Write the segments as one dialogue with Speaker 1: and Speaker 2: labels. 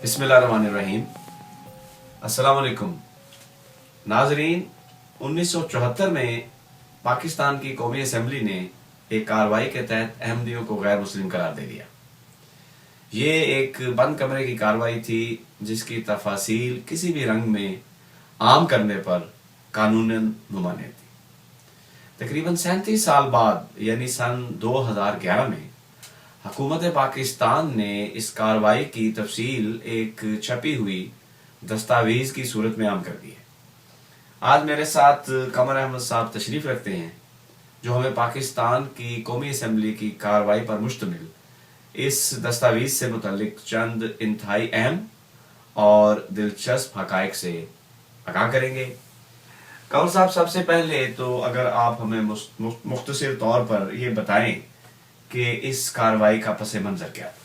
Speaker 1: بسم اللہ الرحمن الرحیم. السلام علیکم ناظرین. 1974 میں پاکستان کی قومی اسمبلی نے ایک کارروائی کے تحت احمدیوں کو غیر مسلم قرار دے دیا. یہ ایک بند کمرے کی کارروائی تھی جس کی تفاصیل کسی بھی رنگ میں عام کرنے پر قانوناً ممانع تھی. تقریباً 37 سال بعد یعنی سن 2011 میں حکومت پاکستان نے اس کارروائی کی تفصیل ایک چھپی ہوئی دستاویز کی صورت میں عام کر دی ہے. آج میرے ساتھ قمر احمد صاحب تشریف رکھتے ہیں جو ہمیں پاکستان کی قومی اسمبلی کی کارروائی پر مشتمل اس دستاویز سے متعلق چند انتہائی اہم اور دلچسپ حقائق سے آگاہ کریں گے. قمر صاحب، سب سے پہلے تو اگر آپ ہمیں مختصر طور پر یہ بتائیں کہ اس کارروائی کا پس منظر کیا تھا.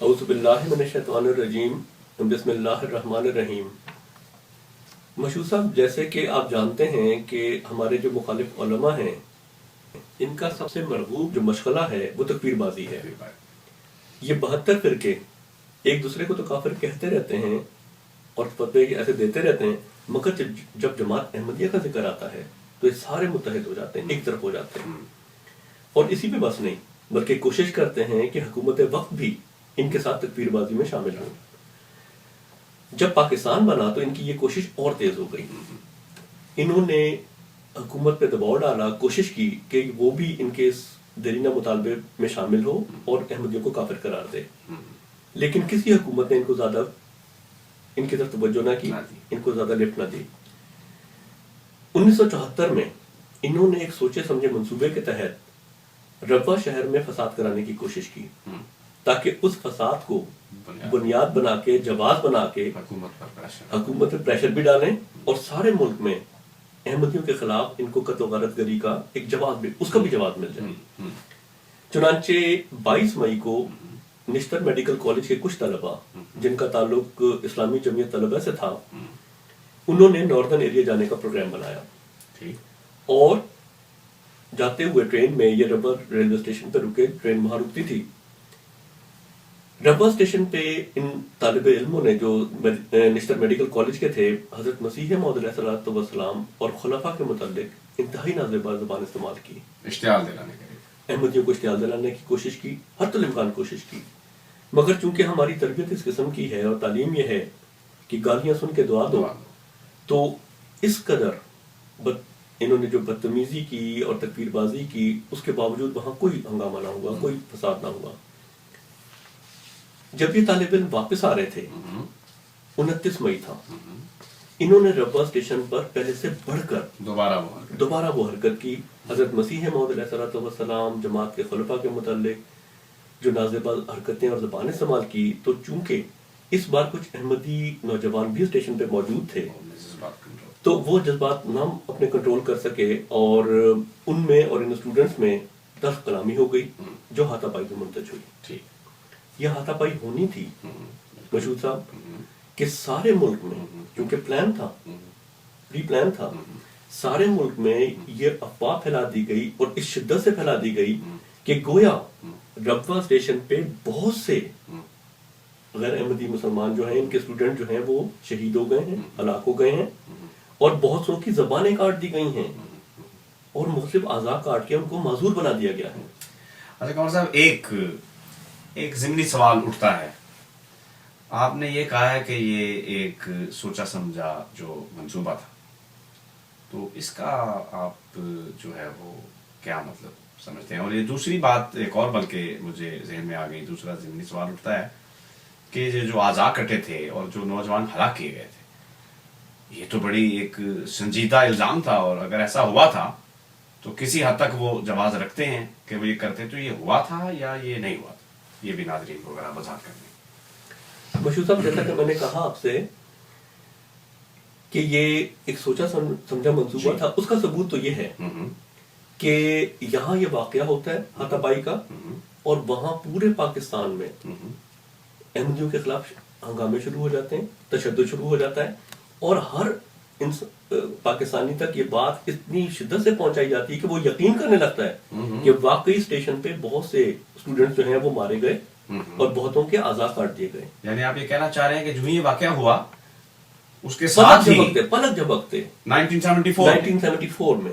Speaker 2: اعوذ باللہ من الشیطان الرجیم بسم اللہ الرحمن الرحیم. مشہور صاحب، جیسے کہ آپ جانتے ہیں کہ ہمارے جو مخالف علماء ہیں ان کا سب سے مرغوب جو مشغلہ ہے وہ تکفیر بازی ہے. یہ 72 فرقے ایک دوسرے کو تو کافر کہتے رہتے ہیں اور فتوے ایسے دیتے رہتے ہیں، مگر جب جماعت احمدیہ کا ذکر آتا ہے تو یہ سارے متحد ہو جاتے ہیں، ایک طرف ہو جاتے ہیں. اور اسی پہ بس نہیں بلکہ کوشش کرتے ہیں کہ حکومت وقت بھی ان کے ساتھ تکفیر بازی میں شامل ہوں. جب پاکستان بنا تو ان کی یہ کوشش اور تیز ہو گئی. انہوں نے حکومت پہ دباؤ ڈالا، کوشش کی کہ وہ بھی ان کے اس دیرینہ مطالبے میں شامل ہو اور احمدیوں کو کافر قرار دے. لیکن کسی حکومت نے ان کو زیادہ ان کی طرف توجہ نہ کی، ان کو زیادہ لفٹ نہ دی. 1974 میں انہوں نے ایک سوچے سمجھے منصوبے کے تحت ربوہ شہر میں فساد کرانے کی کوشش کی تاکہ اس فساد کو بنیاد بنا کے، جواز بنا کے حکومت پر پریشر بھی ڈالیں اور سارے ملک میں احمدیوں کے خلاف ان کو قتل و غارت گری کا ایک جواز بھی، اس کا بھی جواز مل جائے. چنانچہ 22 مئی کو نشتر میڈیکل کالج کے کچھ طلباء جن کا تعلق اسلامی جمعیت طلبہ سے تھا، انہوں نے ناردرن ایریا جانے کا پروگرام بنایا اور جاتے ہوئے ٹرین میں یہ ربوہ ریلوے اسٹیشن پہ رکے. ٹرین وہاں رکتی تھی. ربوہ اسٹیشن پہ ان طالب علموں نے جو نشتر میڈیکل کالج کے تھے حضرت مسیح موعود علیہ الصلوۃ والسلام اور خلفاء کے متعلق انتہائی نازیبا زبان استعمال کی،
Speaker 1: اشتعال دلانے کے لیے
Speaker 2: احمدیوں کو اشتعال دلانے کی کوشش کی، ہر الامکان کوشش کی. مگر چونکہ ہماری تربیت اس قسم کی ہے اور تعلیم یہ ہے کہ گالیاں سن کے دعا دو، تو اس قدر انہوں نے جو بدتمیزی کی اور تکفیر بازی کی، اس کے باوجود وہاں کوئی ہنگامہ نہ ہوا، کوئی فساد نہ ہوا. جب یہ طالب علم واپس آ رہے تھے، 29 مئی تھا، انہوں نے ربوہ اسٹیشن پر پہلے سے بڑھ کر دوبارہ وہ حرکت کی. حضرت مسیح موعود علیہ الصلوۃ والسلام، جماعت کے خلفاء کے متعلق جو نازیبا حرکتیں اور زبانیں استعمال کی. تو چونکہ اس بار کچھ احمدی نوجوان بھی اسٹیشن پہ موجود تھے تو وہ جذبات نہ اپنے کنٹرول کر سکے اور ان میں اور ان اسٹوڈنٹس میں تلخ کلامی ہو گئی جو ہاتھا پائی میں منتج ہوئی. یہ ہاتھا پائی ہونی تھی مشہور صاحب کہ سارے ملک میں، کیونکہ پلان تھا، پری پلان تھا، سارے ملک میں یہ افواہ پھیلا دی گئی اور اس شدت سے پھیلا دی گئی کہ گویا ربوہ اسٹیشن پہ بہت سے غیر احمدی مسلمان جو ہیں، ان کے اسٹوڈنٹ جو ہیں وہ شہید ہو گئے ہیں، ہلاک ہو گئے ہیں اور بہت سو کی زبانیں کاٹ دی گئی ہیں اور مختلف اعضاء کاٹ کے ان کو معذور بنا دیا گیا ہے.
Speaker 1: اچھا قمر صاحب، ایک ضمنی سوال اٹھتا ہے. آپ نے یہ کہا ہے کہ یہ ایک سوچا سمجھا جو منصوبہ تھا، تو اس کا آپ جو ہے وہ کیا مطلب سمجھتے ہیں؟ اور یہ دوسری بات ایک اور بلکہ مجھے ذہن میں آ گئی، دوسرا ضمنی سوال اٹھتا ہے کہ جو اعضاء کٹے تھے اور جو نوجوان ہلاک کیے گئے تھے، یہ تو بڑی ایک سنجیدہ الزام تھا، اور اگر ایسا ہوا تھا تو کسی حد تک وہ جواز رکھتے ہیں کہ وہ یہ کرتے. تو یہ ہوا تھا یا یہ نہیں ہوا تھا؟ یہ بھی ناظرین کو اگر آپ وضاحت کر دیں.
Speaker 2: مشہور صاحب، جیسا کہ میں نے کہا آپ سے کہ یہ ایک سوچا سمجھا منصوبہ تھا، اس کا ثبوت تو یہ ہے کہ یہاں یہ واقعہ ہوتا ہے ہاتھا پائی کا، اور وہاں پورے پاکستان میں احمدیوں کے خلاف ہنگامے شروع ہو جاتے ہیں، تشدد شروع ہو جاتا ہے اور ہر پاکستانی تک یہ بات اتنی شدت سے پہنچائی جاتی ہے کہ وہ یقین کرنے لگتا ہے کہ واقعی اسٹیشن پہ بہت سے اسٹوڈنٹس جو ہیں وہ مارے گئے اور بہتوں کے اعضاء کاٹ دیے گئے.
Speaker 1: یعنی آپ یہ کہنا چاہ رہے ہیں کہ جو یہ واقعہ ہوا اس کے ساتھ ہی
Speaker 2: پلک جھپکتے
Speaker 1: 1974
Speaker 2: میں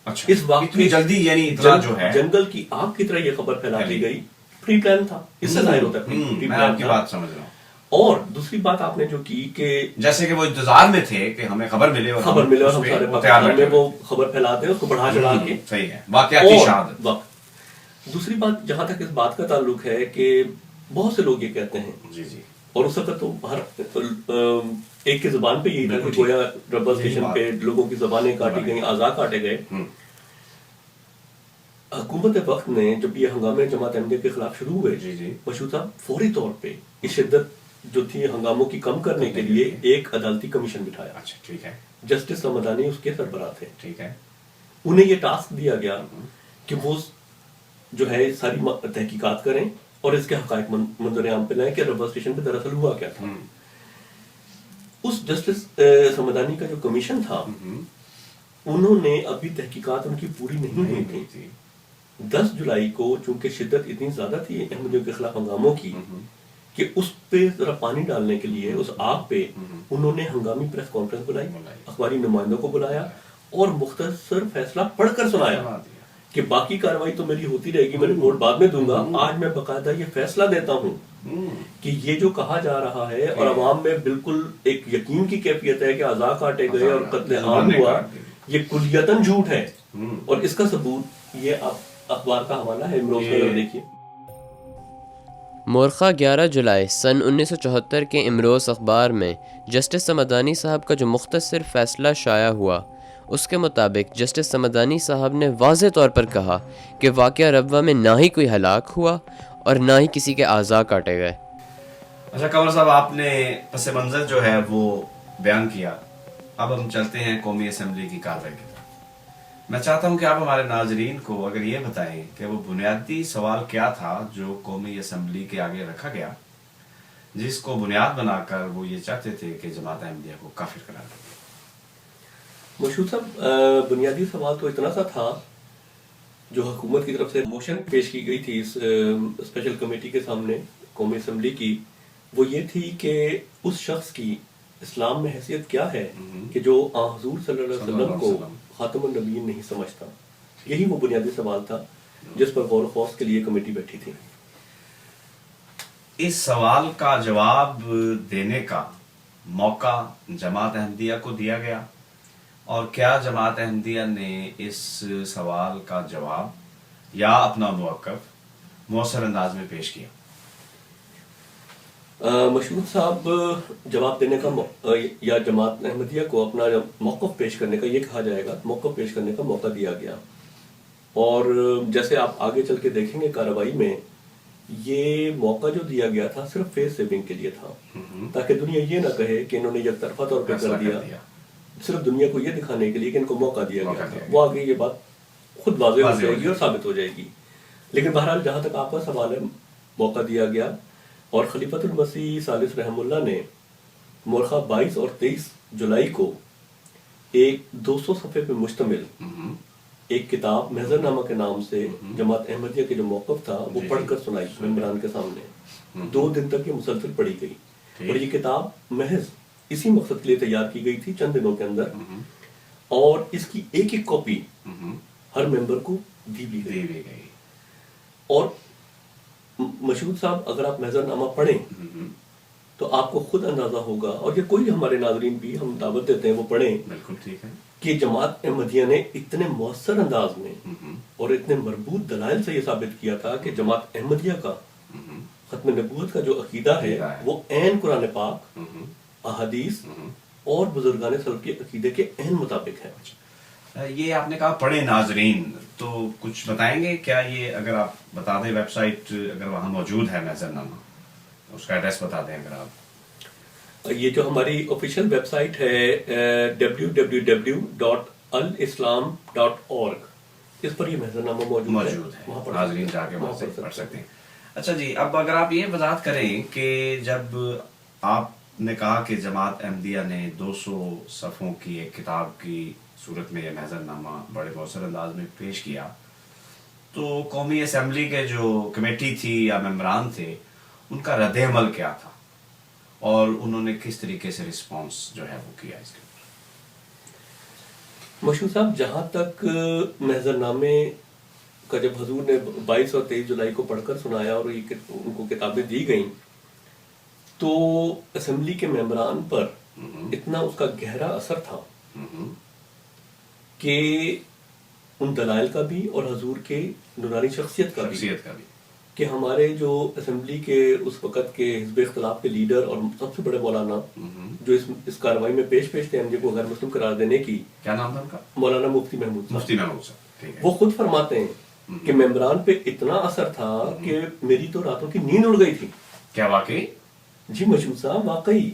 Speaker 1: اچھا اس واقعی جلدی یعنی اطلاع جو ہے
Speaker 2: جنگل کی آگ کی طرح یہ خبر پھیلا دی گئی. پری پلان تھا, اس سے ظاہر ہوتا ہے
Speaker 1: میں آپ کی بات سمجھ رہا ہوں.
Speaker 2: اور دوسری بات آپ نے جو کی کہ
Speaker 1: جیسے کہ وہ انتظار میں تھے کہ ہمیں خبر ملے اور
Speaker 2: ہم سارے پاکستان میں وہ خبر پھیلاتے ہیں, اس کو بڑھا چڑھا کے.
Speaker 1: صحیح ہے, واقعات کی شہادت.
Speaker 2: دوسری بات جہاں تک اس بات کا تعلق ہے کہ بہت سے لوگ یہ کہتے ہیں
Speaker 1: جی جی,
Speaker 2: اور اس وقت تو ہر ایک کی زبان پہ یہی تھا کہ گویا ربہ اسٹیشن پہ لوگوں کی زبانیں کاٹی گئیں, اعضاء کاٹے گئے. حکومت وقت نے جب یہ ہنگامے جماعت احمدیہ کے خلاف شروع ہوئے, مشہور صاحب فوری طور پہ اس شدت جو تھی ہنگاموں کی کم کرنے کے لیے ایک عدالتی کمیشن بٹھایا.
Speaker 1: اچھا ٹھیک ہے.
Speaker 2: جسٹس رمضانی اس کے سربراہ تھے.
Speaker 1: ٹھیک ہے.
Speaker 2: انہیں یہ ٹاسک دیا گیا کہ وہ جو ہے ساری تحقیقات کریں اور اس کے حقائق منظر عام پہ لائیں کہ ربہ اسٹیشن پہ دراصل ہوا کیا تھا. اس جسٹس رمضانی کا جو کمیشن تھا انہوں نے ابھی تحقیقات ان کی پوری نہیں ہوئی تھی. 10 جولائی کو چونکہ شدت اتنی زیادہ تھی احمدیوں کے خلاف ہنگاموں کی کہ اس پہ ذرا پانی ڈالنے کے لیے اس آگ پہ انہوں نے ہنگامی پریس کانفرنس بلائی, اخباری نمائندوں کو بلایا اور مختصر فیصلہ پڑھ کر سنایا کہ باقی کارروائی تو میری ہوتی رہے گی, میں رپورٹ بعد میں دوں گا. آج میں باقاعدہ یہ فیصلہ دیتا ہوں کہ یہ جو کہا جا رہا ہے اور عوام میں بالکل ایک یقین کی کیفیت ہے کہ اعضاء کاٹے گئے اور قتل عام ہوا, یہ کلیتاً جھوٹ ہے. اور اس کا ثبوت یہ اخبار کا حوالہ ہے, امروز کا دیکھیے.
Speaker 3: مورخہ 11 جولائی سن 1974 کے امروز اخبار میں جسٹس سمدانی صاحب کا جو مختصر فیصلہ شائع ہوا, اس کے مطابق جسٹس سمدانی صاحب نے واضح طور پر کہا کہ واقعہ ربوہ میں نہ ہی کوئی ہلاک ہوا اور نہ ہی کسی کے اعضاء کاٹے گئے.
Speaker 1: اچھا قمر صاحب, آپ نے پس منظر جو ہے وہ بیان کیا. اب ہم چلتے ہیں قومی اسمبلی کی کارروائی کی طرف. میں چاہتا ہوں کہ آپ ہمارے ناظرین کو اگر یہ بتائیں کہ وہ بنیادی سوال کیا تھا جو قومی اسمبلی کے آگے رکھا گیا, جس کو بنیاد بنا کر وہ یہ چاہتے تھے کہ جماعت احمدیہ کو کافر قرار دیا.
Speaker 2: مشہور صاحب, بنیادی سوال تو اتنا سا تھا جو حکومت کی طرف سے موشن پیش کی گئی تھی اس اسپیشل کمیٹی کے سامنے قومی اسمبلی کی, وہ یہ تھی کہ اس شخص کی اسلام میں حیثیت کیا ہے کہ جو حضور صلی اللہ علیہ وسلم کو خاتم النبیین نہیں سمجھتا. یہی وہ بنیادی سوال تھا جس پر غور و خوض کے لیے کمیٹی بیٹھی تھی.
Speaker 1: اس سوال کا جواب دینے کا موقع جماعت احمدیہ کو دیا گیا, اور کیا جماعت احمدیہ نے اس سوال کا جواب یا اپنا موقف مؤثر انداز میں پیش کیا؟
Speaker 2: مشہور صاحب, جواب دینے کا یا جماعت احمدیہ کو اپنا موقف پیش کرنے کا, یہ کہا جائے گا موقف پیش کرنے کا موقع دیا گیا. اور جیسے آپ آگے چل کے دیکھیں گے کارروائی میں, یہ موقع جو دیا گیا تھا صرف فیس سیونگ کے لیے تھا, تاکہ دنیا یہ نہ کہے کہ انہوں نے یک طرفہ طور پہ کر دیا, صرف دنیا کو یہ دکھانے کے لیے کہ ان کو موقع دیا گیا تھا. وہ آگے یہ بات خود واضح ہو جائے گی اور ثابت ہو جائے گی. لیکن بہرحال جہاں تک آپ کا سوال ہے, موقع دیا گیا, اور خلیفۃ المسیح ثالث رحم اللہ نے مورخہ 22 اور 23 جولائی کو ایک 200 صفحے پہ مشتمل ایک کتاب محضر نامہ کے نام سے جماعت احمدیہ کے جو موقف تھا وہ پڑھ کر سنائی ممبران کے سامنے. 2 دن تک یہ مسلسل پڑھی گئی, اور یہ کتاب محض اسی مقصد کے لیے تیار کی گئی تھی چند دنوں کے اندر, اور اس کی ایک ایک کاپی ہر ممبر کو دی بھی گئی. اور مشہور صاحب, اگر آپ محضر نامہ پڑھیں تو آپ کو خود اندازہ ہوگا, اور یہ کوئی ہمارے ناظرین بھی ہم دعوت دیتے ہیں وہ پڑھیں,
Speaker 1: بالکل ٹھیک ہے, کہ
Speaker 2: جماعت احمدیہ نے اتنے مؤثر انداز میں اور اتنے مربوط دلائل سے یہ ثابت کیا تھا کہ جماعت احمدیہ کا ختم نبوت کا جو عقیدہ ہے وہ عین قرآن پاک, احادیث اور بزرگان سلف کے عقیدے کے عین مطابق ہے.
Speaker 1: یہ آپ نے کہا پڑھے ناظرین, تو کچھ بتائیں گے کیا یہ, اگر آپ بتا دیں ویب سائٹ اگر وہاں موجود ہے محضر نامہ, اس کا ایڈریس بتا دیں اگر آپ.
Speaker 2: یہ جو ہماری آفیشیل ویب سائٹ ہے www.alislam.org, اس پر یہ محضر نامہ موجود ہے,
Speaker 1: ناظرین جا کے وہاں سے پڑھ سکتے ہیں. اچھا جی, اب اگر آپ یہ وضاحت کریں کہ جب آپ نے کہا کہ جماعت احمدیہ نے 200 صفحوں کی ایک کتاب کی صورت میں یہ محضر نامہ بڑے مؤثر انداز میں پیش کیا, تو قومی اسمبلی کے جو کمیٹی تھی یا ممبران تھے ان کا رد عمل کیا تھا اور انہوں نے کس طریقے سے رسپانس جو ہے وہ کیا اس کے اوپر؟
Speaker 2: مشہور صاحب، جہاں تک محضر نامے کا جب حضور نے 22 اور 23 جولائی کو پڑھ کر سنایا اور ان کو کتابیں دی گئیں تو اسمبلی کے ممبران پر اتنا اس کا گہرا اثر تھا کہ ان دلائل کا بھی اور حضور کے نورانی شخصیت کا بھی کہ ہمارے جو اسمبلی کے اس وقت کے حزب اختلاف کے لیڈر اور سب سے بڑے مولانا جو اس کارروائی میں پیش تھے ایم جے کو غیر مسلم قرار دینے کی،
Speaker 1: کیا نام تھا ان کا؟
Speaker 2: مولانا مفتی محمود
Speaker 1: صاحب.
Speaker 2: وہ خود فرماتے ہیں کہ ممبران پہ اتنا اثر تھا کہ میری تو راتوں کی نیند اڑ گئی تھی.
Speaker 1: کیا واقعی؟
Speaker 2: جی مشہور صاحب، واقعی.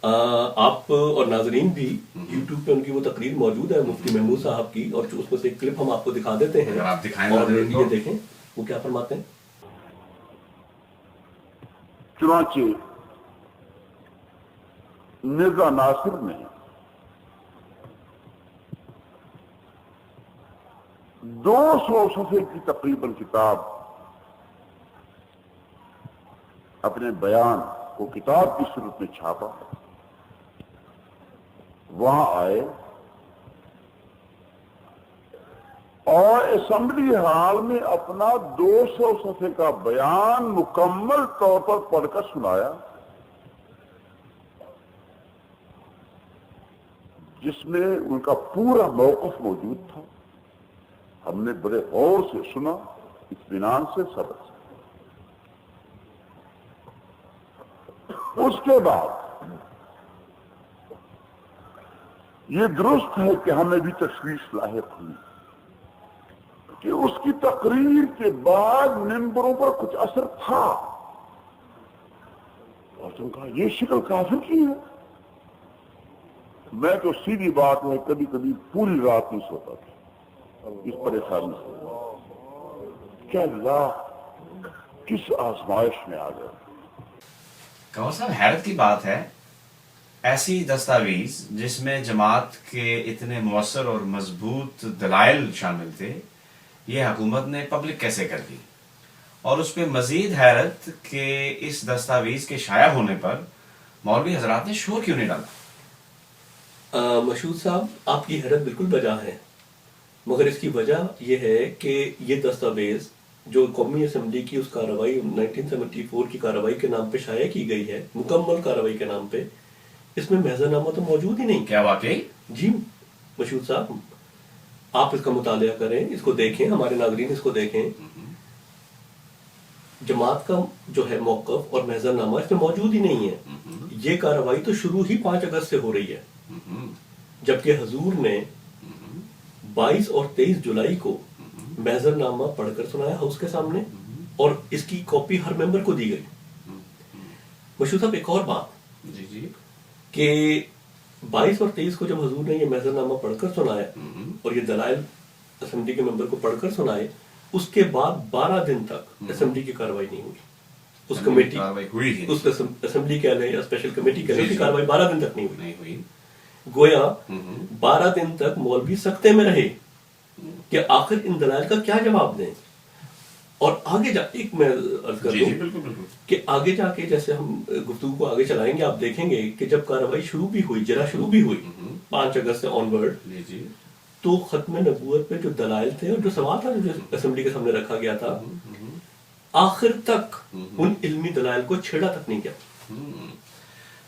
Speaker 2: آپ اور ناظرین بھی یوٹیوب پہ ان کی وہ تقریر موجود ہے مفتی محمود صاحب کی، اور اس میں سے ایک کلپ ہم آپ کو دکھا دیتے ہیں اور یہ دیکھیں وہ کیا فرماتے ہیں.
Speaker 4: چنانچہ مرزا ناصر نے 200 صفحے کی تقریباً کتاب اپنے بیان کو کتاب کی صورت میں چھاپا. وہاں آئے اور اسمبلی ہال میں اپنا 200 صفحے کا بیان مکمل طور پر پڑھ کر سنایا، جس میں ان کا پورا موقف موجود تھا. ہم نے بڑے غور سے سنا، اطمینان سے، صبر سے. اس کے بعد یہ درست ہے کہ ہمیں بھی تشویش لاحق ہوئی کہ اس کی تقریر کے بعد ممبروں پر کچھ اثر تھا، اور تم کہا یہ شکل کافر کی ہے. میں تو سیدھی بات ہے کبھی کبھی پوری رات نہیں سوتا تھا اس پریشانی سے کہ اللہ کس آزمائش میں آ گیا.
Speaker 1: کنور صاحب، حیرت کی بات ہے ایسی دستاویز جس میں جماعت کے اتنے مؤثر اور مضبوط دلائل شامل تھے، یہ حکومت نے پبلک کیسے کر دی؟ اور اس پہ مزید حیرت کہ اس دستاویز کے شائع ہونے پر مولوی حضرات نے شور کیوں نہیں ڈالا؟
Speaker 2: مشہور صاحب، آپ کی حیرت بالکل بجا ہے، مگر اس کی وجہ یہ ہے کہ یہ دستاویز جو قومی اسمبلی کی اس کارروائی 1974 کی کارروائی کے نام پہ شائع کی گئی ہے، مکمل کارروائی کے نام پہ، اس میں محضر نامہ تو موجود ہی نہیں.
Speaker 1: کیا واقعی؟
Speaker 2: جی مشہور صاحب، آپ اس کا مطالعہ کریں، اس کو دیکھیں، ہمارے ناظرین اس کو دیکھیں. جماعت کا جو ہے موقف اور محضر نامہ اس میں موجود ہی نہیں ہے. یہ کارروائی تو شروع ہی 5 اگست سے ہو رہی ہے، جبکہ حضور نے 22 اور 23 جولائی کو محضر نامہ پڑھ کر سنایا ہاؤس کے سامنے، اور اس کی کاپی ہر ممبر کو دی گئی. مشہور صاحب، ایک اور بات کہ 22 اور 23 کو جب حضور نے یہ محضر نامہ پڑھ کر سنایا اور یہ دلائل اسمبلی کے ممبر کو پڑھ کر سنائے، اس کے بعد 12 دن تک اسمبلی کی کارروائی نہیں ہوئی. اس کمیٹی، اس اسمبلی کہہ لیں یا اسپیشل کمیٹی کہہ لیں، اس کی کارروائی 12 دن تک نہیں ہوئی. گویا 12 دن تک مولوی سکتے میں رہے کہ آخر ان دلائل کا کیا جواب دیں. اور آگے جا ایک میں عرض کر دوں کہ آگے جا کے جیسے ہم گفتگو کو آگے چلائیں گے، آپ دیکھیں گے کہ جب کارروائی شروع بھی ہوئی، جرا شروع بھی ہوئی 5 اگست سے آن ورڈ، تو ختم نبوت پہ جو دلائل تھے اور جو سوال تھا جو اسمبلی کے سامنے رکھا گیا تھا، آخر تک ان علمی دلائل کو چھیڑا تک نہیں کیا.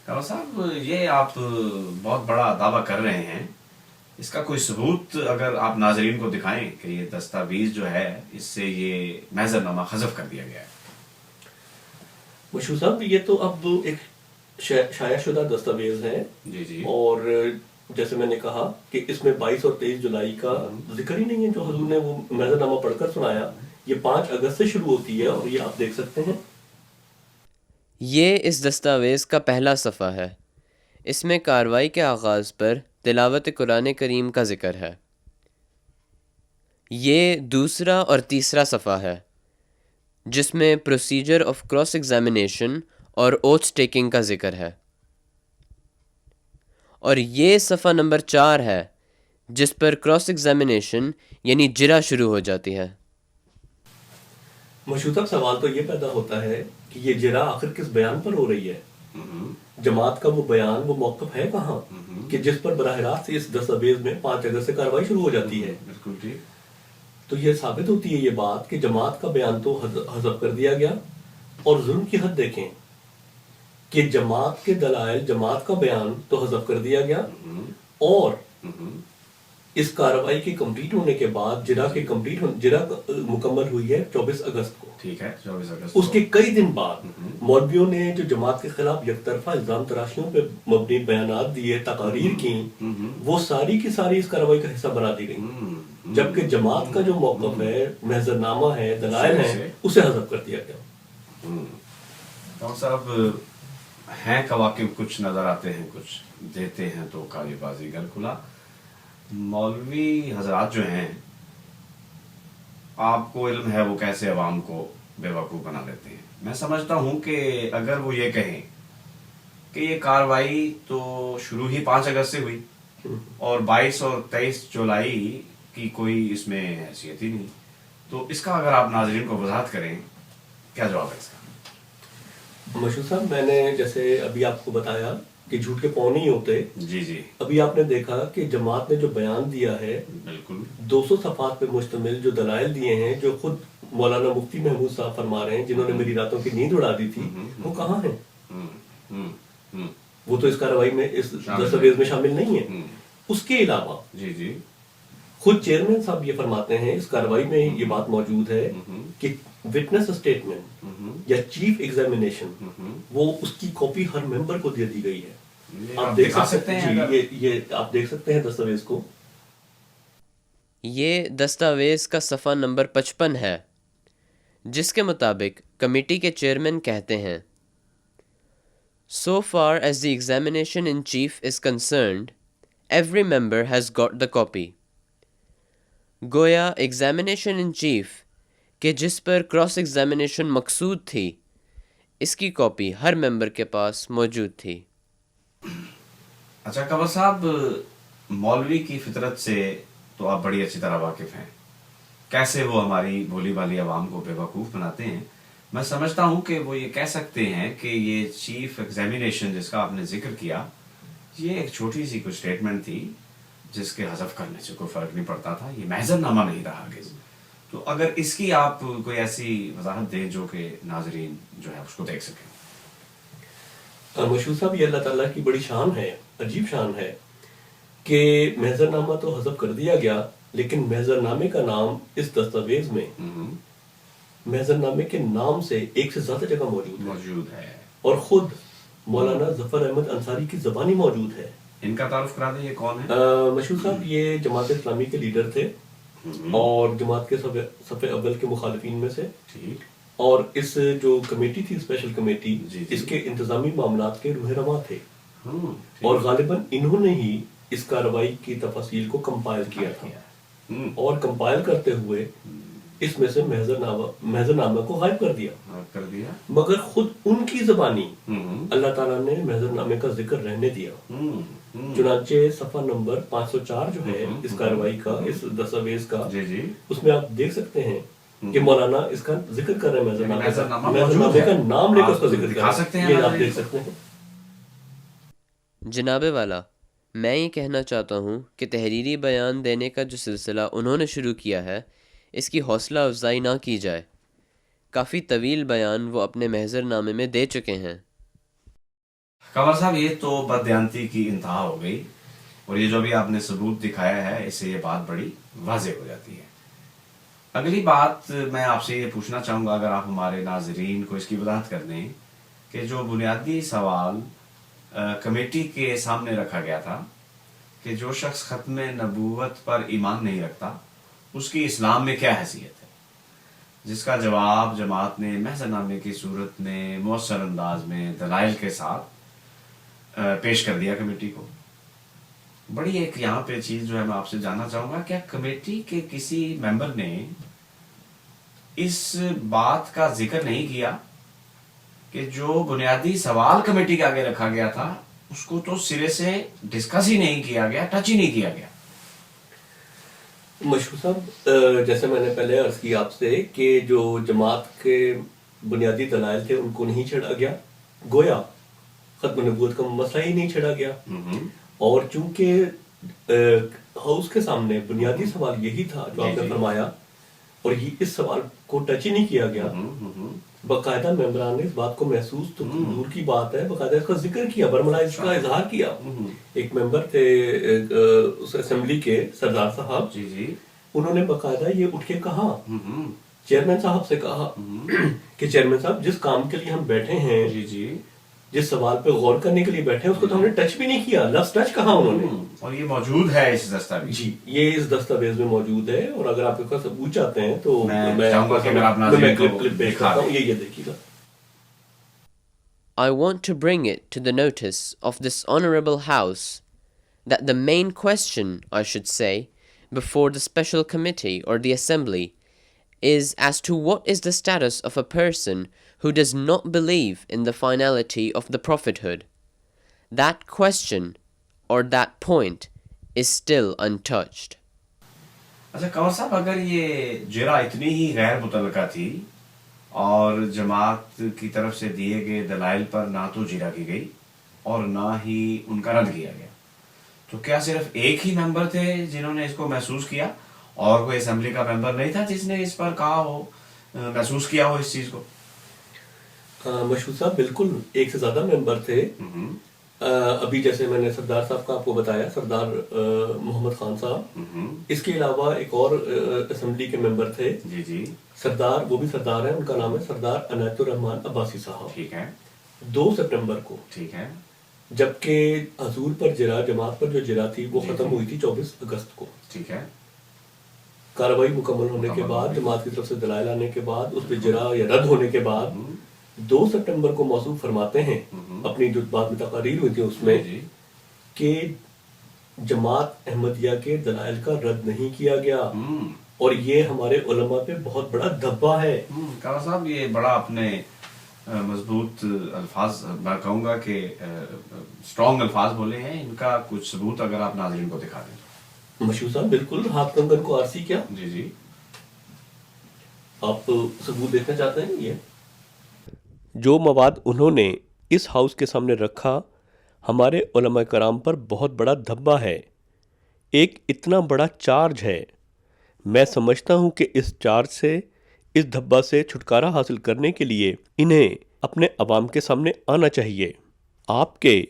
Speaker 1: کنور صاحب، یہ آپ بہت بڑا دعویٰ کر رہے ہیں، اس کا کوئی ثبوت اگر آپ ناظرین کو دکھائیں کہ یہ دستاویز جو ہے اس سے یہ محضر نامہ حذف کر دیا گیا ہے.
Speaker 2: مشہور صاحب، یہ تو اب ایک شائع شدہ دستاویز ہے.
Speaker 1: جی.
Speaker 2: اور جیسے میں نے کہا کہ اس میں 22 اور 23 جولائی کا ذکر ہی نہیں ہے جو حضور نے وہ محضر نامہ پڑھ کر سنایا. یہ 5 اگست سے شروع ہوتی ہے اور یہ آپ دیکھ سکتے ہیں.
Speaker 3: یہ اس دستاویز کا پہلا صفحہ ہے. اس میں کارروائی کے آغاز پر تلاوت قرآن کریم کا ذکر ہے. یہ دوسرا اور تیسرا صفحہ ہے جس میں پروسیجر آف کراس ایگزامینیشن اور اوتھ ٹیکنگ کا ذکر ہے. اور یہ صفحہ نمبر 4 ہے جس پر کراس ایگزامینیشن یعنی جرا شروع ہو جاتی ہے.
Speaker 2: مشہور صاحب، سوال تو یہ پیدا ہوتا ہے کہ یہ جرا آخر کس بیان پر ہو رہی ہے، جماعت کا وہ بیان، وہ موقف ہے کہاں کہ جس پر براہ راست اس دستاویز میں 5 اگست سے کارروائی شروع ہو جاتی ہے.
Speaker 1: بالکل ٹھیک.
Speaker 2: تو یہ ثابت ہوتی ہے یہ بات کہ جماعت کا بیان تو حذف کر دیا گیا. اور ظلم کی حد دیکھیں کہ جماعت کے دلائل، جماعت کا بیان تو حذف کر دیا گیا، اور اس کارروائی کے کمپلیٹ ہونے کے بعد جرا مکمل ہوئی ہے 24 اگست کو.
Speaker 1: ٹھیک ہے، 24 اگست
Speaker 2: اس کے کئی دن بعد مولویوں نے جو جماعت کے خلاف یک طرفہ الزام تراشیوں پہ مبنی بیانات دیے، تقاریر کی، وہ ساری کی ساری اس کارروائی کا حصہ بنا دی گئی، جبکہ جماعت کا جو موقف ہے، محضرنامہ ہے، دلائل ہیں، اسے حذف کر دیا گیا.
Speaker 1: ڈاکٹر صاحب ہیں کواکب کچھ نظر آتے ہیں، کچھ دیتے ہیں تو کالی بازی گر کھلا. مولوی حضرات جو ہیں، آپ کو علم ہے وہ کیسے عوام کو بے وقوف بنا دیتے ہیں. میں سمجھتا ہوں کہ اگر وہ یہ کہیں کہ یہ کارروائی تو شروع ہی 5 اگست سے ہوئی اور 22 اور 23 جولائی کی کوئی اس میں حیثیت ہی نہیں، تو اس کا اگر آپ ناظرین کو وضاحت کریں، کیا جواب ہے اس کا؟
Speaker 2: مشہور صاحب، میں نے جیسے ابھی آپ کو بتایا کہ جھوٹ کے پاؤں نہیں ہوتے.
Speaker 1: جی
Speaker 2: ابھی آپ نے دیکھا کہ جماعت نے جو بیان دیا ہے،
Speaker 1: بالکل
Speaker 2: 200 صفحات پہ مشتمل جو دلائل دیے ہیں، جو خود مولانا مفتی محمود صاحب فرما رہے ہیں، جنہوں نے میری راتوں کی نیند اڑا دی تھی، وہ کہاں ہیں؟ وہ تو اس کارروائی میں، اس دستاویز میں شامل نہیں ہے. اس کے علاوہ
Speaker 1: جی
Speaker 2: خود چیئرمین صاحب یہ فرماتے ہیں، اس کارروائی میں یہ بات موجود ہے کہ وٹنس اسٹیٹمنٹ یا چیف ایگزامینیشن، وہ اس کی کاپی ہر ممبر کو دے دی گئی ہے. آپ دیکھ سکتے ہیں، یہ آپ دیکھ سکتے ہیں دستاویز کو.
Speaker 3: یہ دستاویز کا صفحہ نمبر 55 ہے، جس کے مطابق کمیٹی کے چیئرمین کہتے ہیں: So far as the examination in chief is concerned, every member has got the copy. گویا ایگزامینیشن ان چیف کہ جس پر کراس ایگزامینیشن مقصود تھی، اس کی کاپی ہر ممبر کے پاس موجود تھی.
Speaker 1: اچھا کنور صاحب، مولوی کی فطرت سے تو آپ بڑی اچھی طرح واقف ہیں، کیسے وہ ہماری بھولی بھالی عوام کو بے وقوف بناتے ہیں. میں سمجھتا ہوں کہ وہ یہ کہہ سکتے ہیں کہ یہ چیف ایگزامینیشن جس کا آپ نے ذکر کیا، یہ ایک چھوٹی سی کوئی اسٹیٹمنٹ تھی جس کے حذف کرنے سے کوئی فرق نہیں پڑتا تھا، یہ محضر نامہ نہیں رہا آگے. تو اگر اس کی آپ کوئی ایسی وضاحت دیں جو کہ ناظرین جو ہے اس کو دیکھ سکیں.
Speaker 2: مشہور صاحب، یہ اللہ تعالیٰ کی بڑی شان ہے، عجیب شان ہے کہ محضر نامہ تو حذف کر دیا گیا، لیکن محضر نامے کا نام اس دستاویز میں محضر نامے کے نام سے ایک سے زیادہ جگہ موجود ہے، اور خود مولانا ظفر احمد انصاری کی زبانی موجود ہے.
Speaker 1: ان کا تعارف کرا دیں، یہ کون ہے؟
Speaker 2: مشہور صاحب، یہ جماعت اسلامی کے لیڈر تھے اور جماعت کے صف اول کے مخالفین میں سے. اور اس جو کمیٹی تھی، اسپیشل کمیٹی، اس کے انتظامی معاملات کے روح رواں تھے، اور غالباً انہوں نے ہی اس کارروائی کی تفاصیل کو کمپائل کیا تھا، اور کمپائل کرتے ہوئے اس میں سے محضر نامہ کو غائب کر دیا. مگر خود ان کی زبانی اللہ تعالیٰ نے محضر نامے کا ذکر رہنے دیا. چنانچہ صفحہ نمبر 504 جو ہے اس کارروائی کا، اس دستاویز کا، اس میں آپ دیکھ سکتے ہیں کہ مولانا اس کا ذکر کر رہے ہیں، محضر نامے کا نام لے کر اس کا ذکر کر رہے ہیں. یہ آپ دیکھ سکتے ہیں.
Speaker 3: جناب والا، میں یہ کہنا چاہتا ہوں کہ تحریری بیان دینے کا جو سلسلہ انہوں نے شروع کیا ہے، اس کی حوصلہ افزائی نہ کی جائے. کافی طویل بیان وہ اپنے محضر نامے میں دے چکے ہیں.
Speaker 1: کنور صاحب، یہ تو بددیانتی کی انتہا ہو گئی، اور یہ جو بھی آپ نے ثبوت دکھایا ہے، اس سے یہ بات بڑی واضح ہو جاتی ہے. اگلی بات میں آپ سے یہ پوچھنا چاہوں گا، اگر آپ ہمارے ناظرین کو اس کی وضاحت کر دیں کہ جو بنیادی سوال کمیٹی کے سامنے رکھا گیا تھا کہ جو شخص ختم نبوت پر ایمان نہیں رکھتا اس کی اسلام میں کیا حیثیت ہے، جس کا جواب جماعت نے محضر نامے کی صورت میں مؤثر انداز میں دلائل کے ساتھ پیش کر دیا کمیٹی کو. بڑی ایک یہاں پہ چیز جو ہے میں آپ سے جاننا چاہوں گا، کیا کمیٹی کے کسی ممبر نے اس بات کا ذکر نہیں کیا کہ جو بنیادی سوال کمیٹی کے آگے رکھا گیا تھا اس کو تو سرے سے ڈسکس ہی نہیں کیا گیا، ٹچ ہی نہیں کیا گیا؟
Speaker 2: مشہور صاحب، جیسے میں نے پہلے عرض کی آپ سے کہ جو جماعت کے بنیادی دلائل تھے ان کو نہیں چھیڑا گیا، گویا ختم نبوت کا مسئلہ ہی نہیں چھیڑا گیا. اور چونکہ ہاؤس کے سامنے بنیادی سوال یہی تھا جو آپ نے فرمایا، اور اس سوال کو ٹچ ہی نہیں کیا گیا، باقاعدہ ممبران نے اس بات کو محسوس تو دور کی بات ہے، باقاعدہ اس کا ذکر کیا، برملا اس کا اظہار کیا. ایک ممبر تھے اس اسمبلی کے، سردار صاحب، انہوں نے باقاعدہ یہ اٹھ کے کہا، چیئرمین صاحب سے کہا کہ چیئرمین صاحب جس کام کے لیے ہم بیٹھے ہیں، جس سوال پہ غور کرنے کے لیے بیٹھے ہیں، اس کو تو ہم نے ٹچ بھی نہیں کیا. لفظ ٹچ کہا انہوں نے،
Speaker 1: اور یہ موجود ہے اس دستاویز.
Speaker 2: جی یہ اس دستاویز میں موجود ہے، اور اگر آپ کے پاس ثبوت چاہتے ہیں تو
Speaker 1: میں چاہوں گا کہ میں اپنا
Speaker 2: کلپ پیش کرتا ہوں، یہ دیکھیے گا.
Speaker 3: I want to bring it to the notice of this honorable House that the main question, I should say, before the special committee or the assembly is as to what is the status of a person who does not believe in the finality of the prophethood. That question or that point is still untouched.
Speaker 1: اچھا قمر صاحب، اگر یہ جرا اتنی ہی غیر متعلقہ تھی اور جماعت کی طرف سے دیے گئے دلائل پر نہ تو جرا کی گئی اور نہ ہی ان کا رد کیا گیا، تو کیا صرف ایک ہی ممبر تھے جنہوں نے اس کو محسوس کیا اور کوئی اسمبلی کا ممبر نہیں تھا جس نے اس پر کہا ہو، محسوس کیا ہو اس چیز کو؟
Speaker 2: مشہور صاحب بالکل ایک سے زیادہ ممبر تھے. ابھی جیسے میں نے سردار صاحب کا آپ کو بتایا، سردار محمد خان صاحب، اس کے علاوہ ایک اور اسمبلی کے ممبر تھے، سردار، وہ بھی سردار ہیں، ان کا نام ہے سردار عنایت الرحمان عباسی صاحب.
Speaker 1: ٹھیک ہے.
Speaker 2: 2 سپٹمبر کو،
Speaker 1: ٹھیک ہے،
Speaker 2: جبکہ حضور پر جرا، جماعت پر جو جرا تھی وہ ختم ہوئی تھی 24 اگست کو.
Speaker 1: ٹھیک ہے.
Speaker 2: کارروائی مکمل ہونے کے بعد، جماعت کی طرف سے دلائل آنے کے بعد، اس پہ جرا یا رد ہونے کے بعد 2 سپٹمبر کو موصوف فرماتے ہیں اپنی جو بعد میں تقاریر ہوئی تھی اس میں کہ جماعت احمدیہ کے دلائل کا رد نہیں کیا گیا، اور یہ ہمارے علماء پہ بہت بڑا دھبا ہے.
Speaker 1: کالا صاحب یہ بڑا اپنے مضبوط الفاظ، میں کہوں گا کہ اسٹرانگ الفاظ بولے ہیں، ان کا کچھ ثبوت اگر آپ ناظرین کو دکھا دیں.
Speaker 2: مشہور صاحب بالکل، ہاتھ کنگن کو آرسی کیا.
Speaker 1: جی
Speaker 2: آپ ثبوت دیکھنا چاہتے ہیں؟ یہ
Speaker 5: جو مواد انہوں نے اس ہاؤس کے سامنے رکھا ہمارے علماء کرام پر بہت بڑا دھبا ہے، ایک اتنا بڑا چارج ہے. میں سمجھتا ہوں کہ اس چارج سے، اس دھبا سے چھٹکارا حاصل کرنے کے لیے انہیں اپنے عوام کے سامنے آنا چاہیے. آپ کے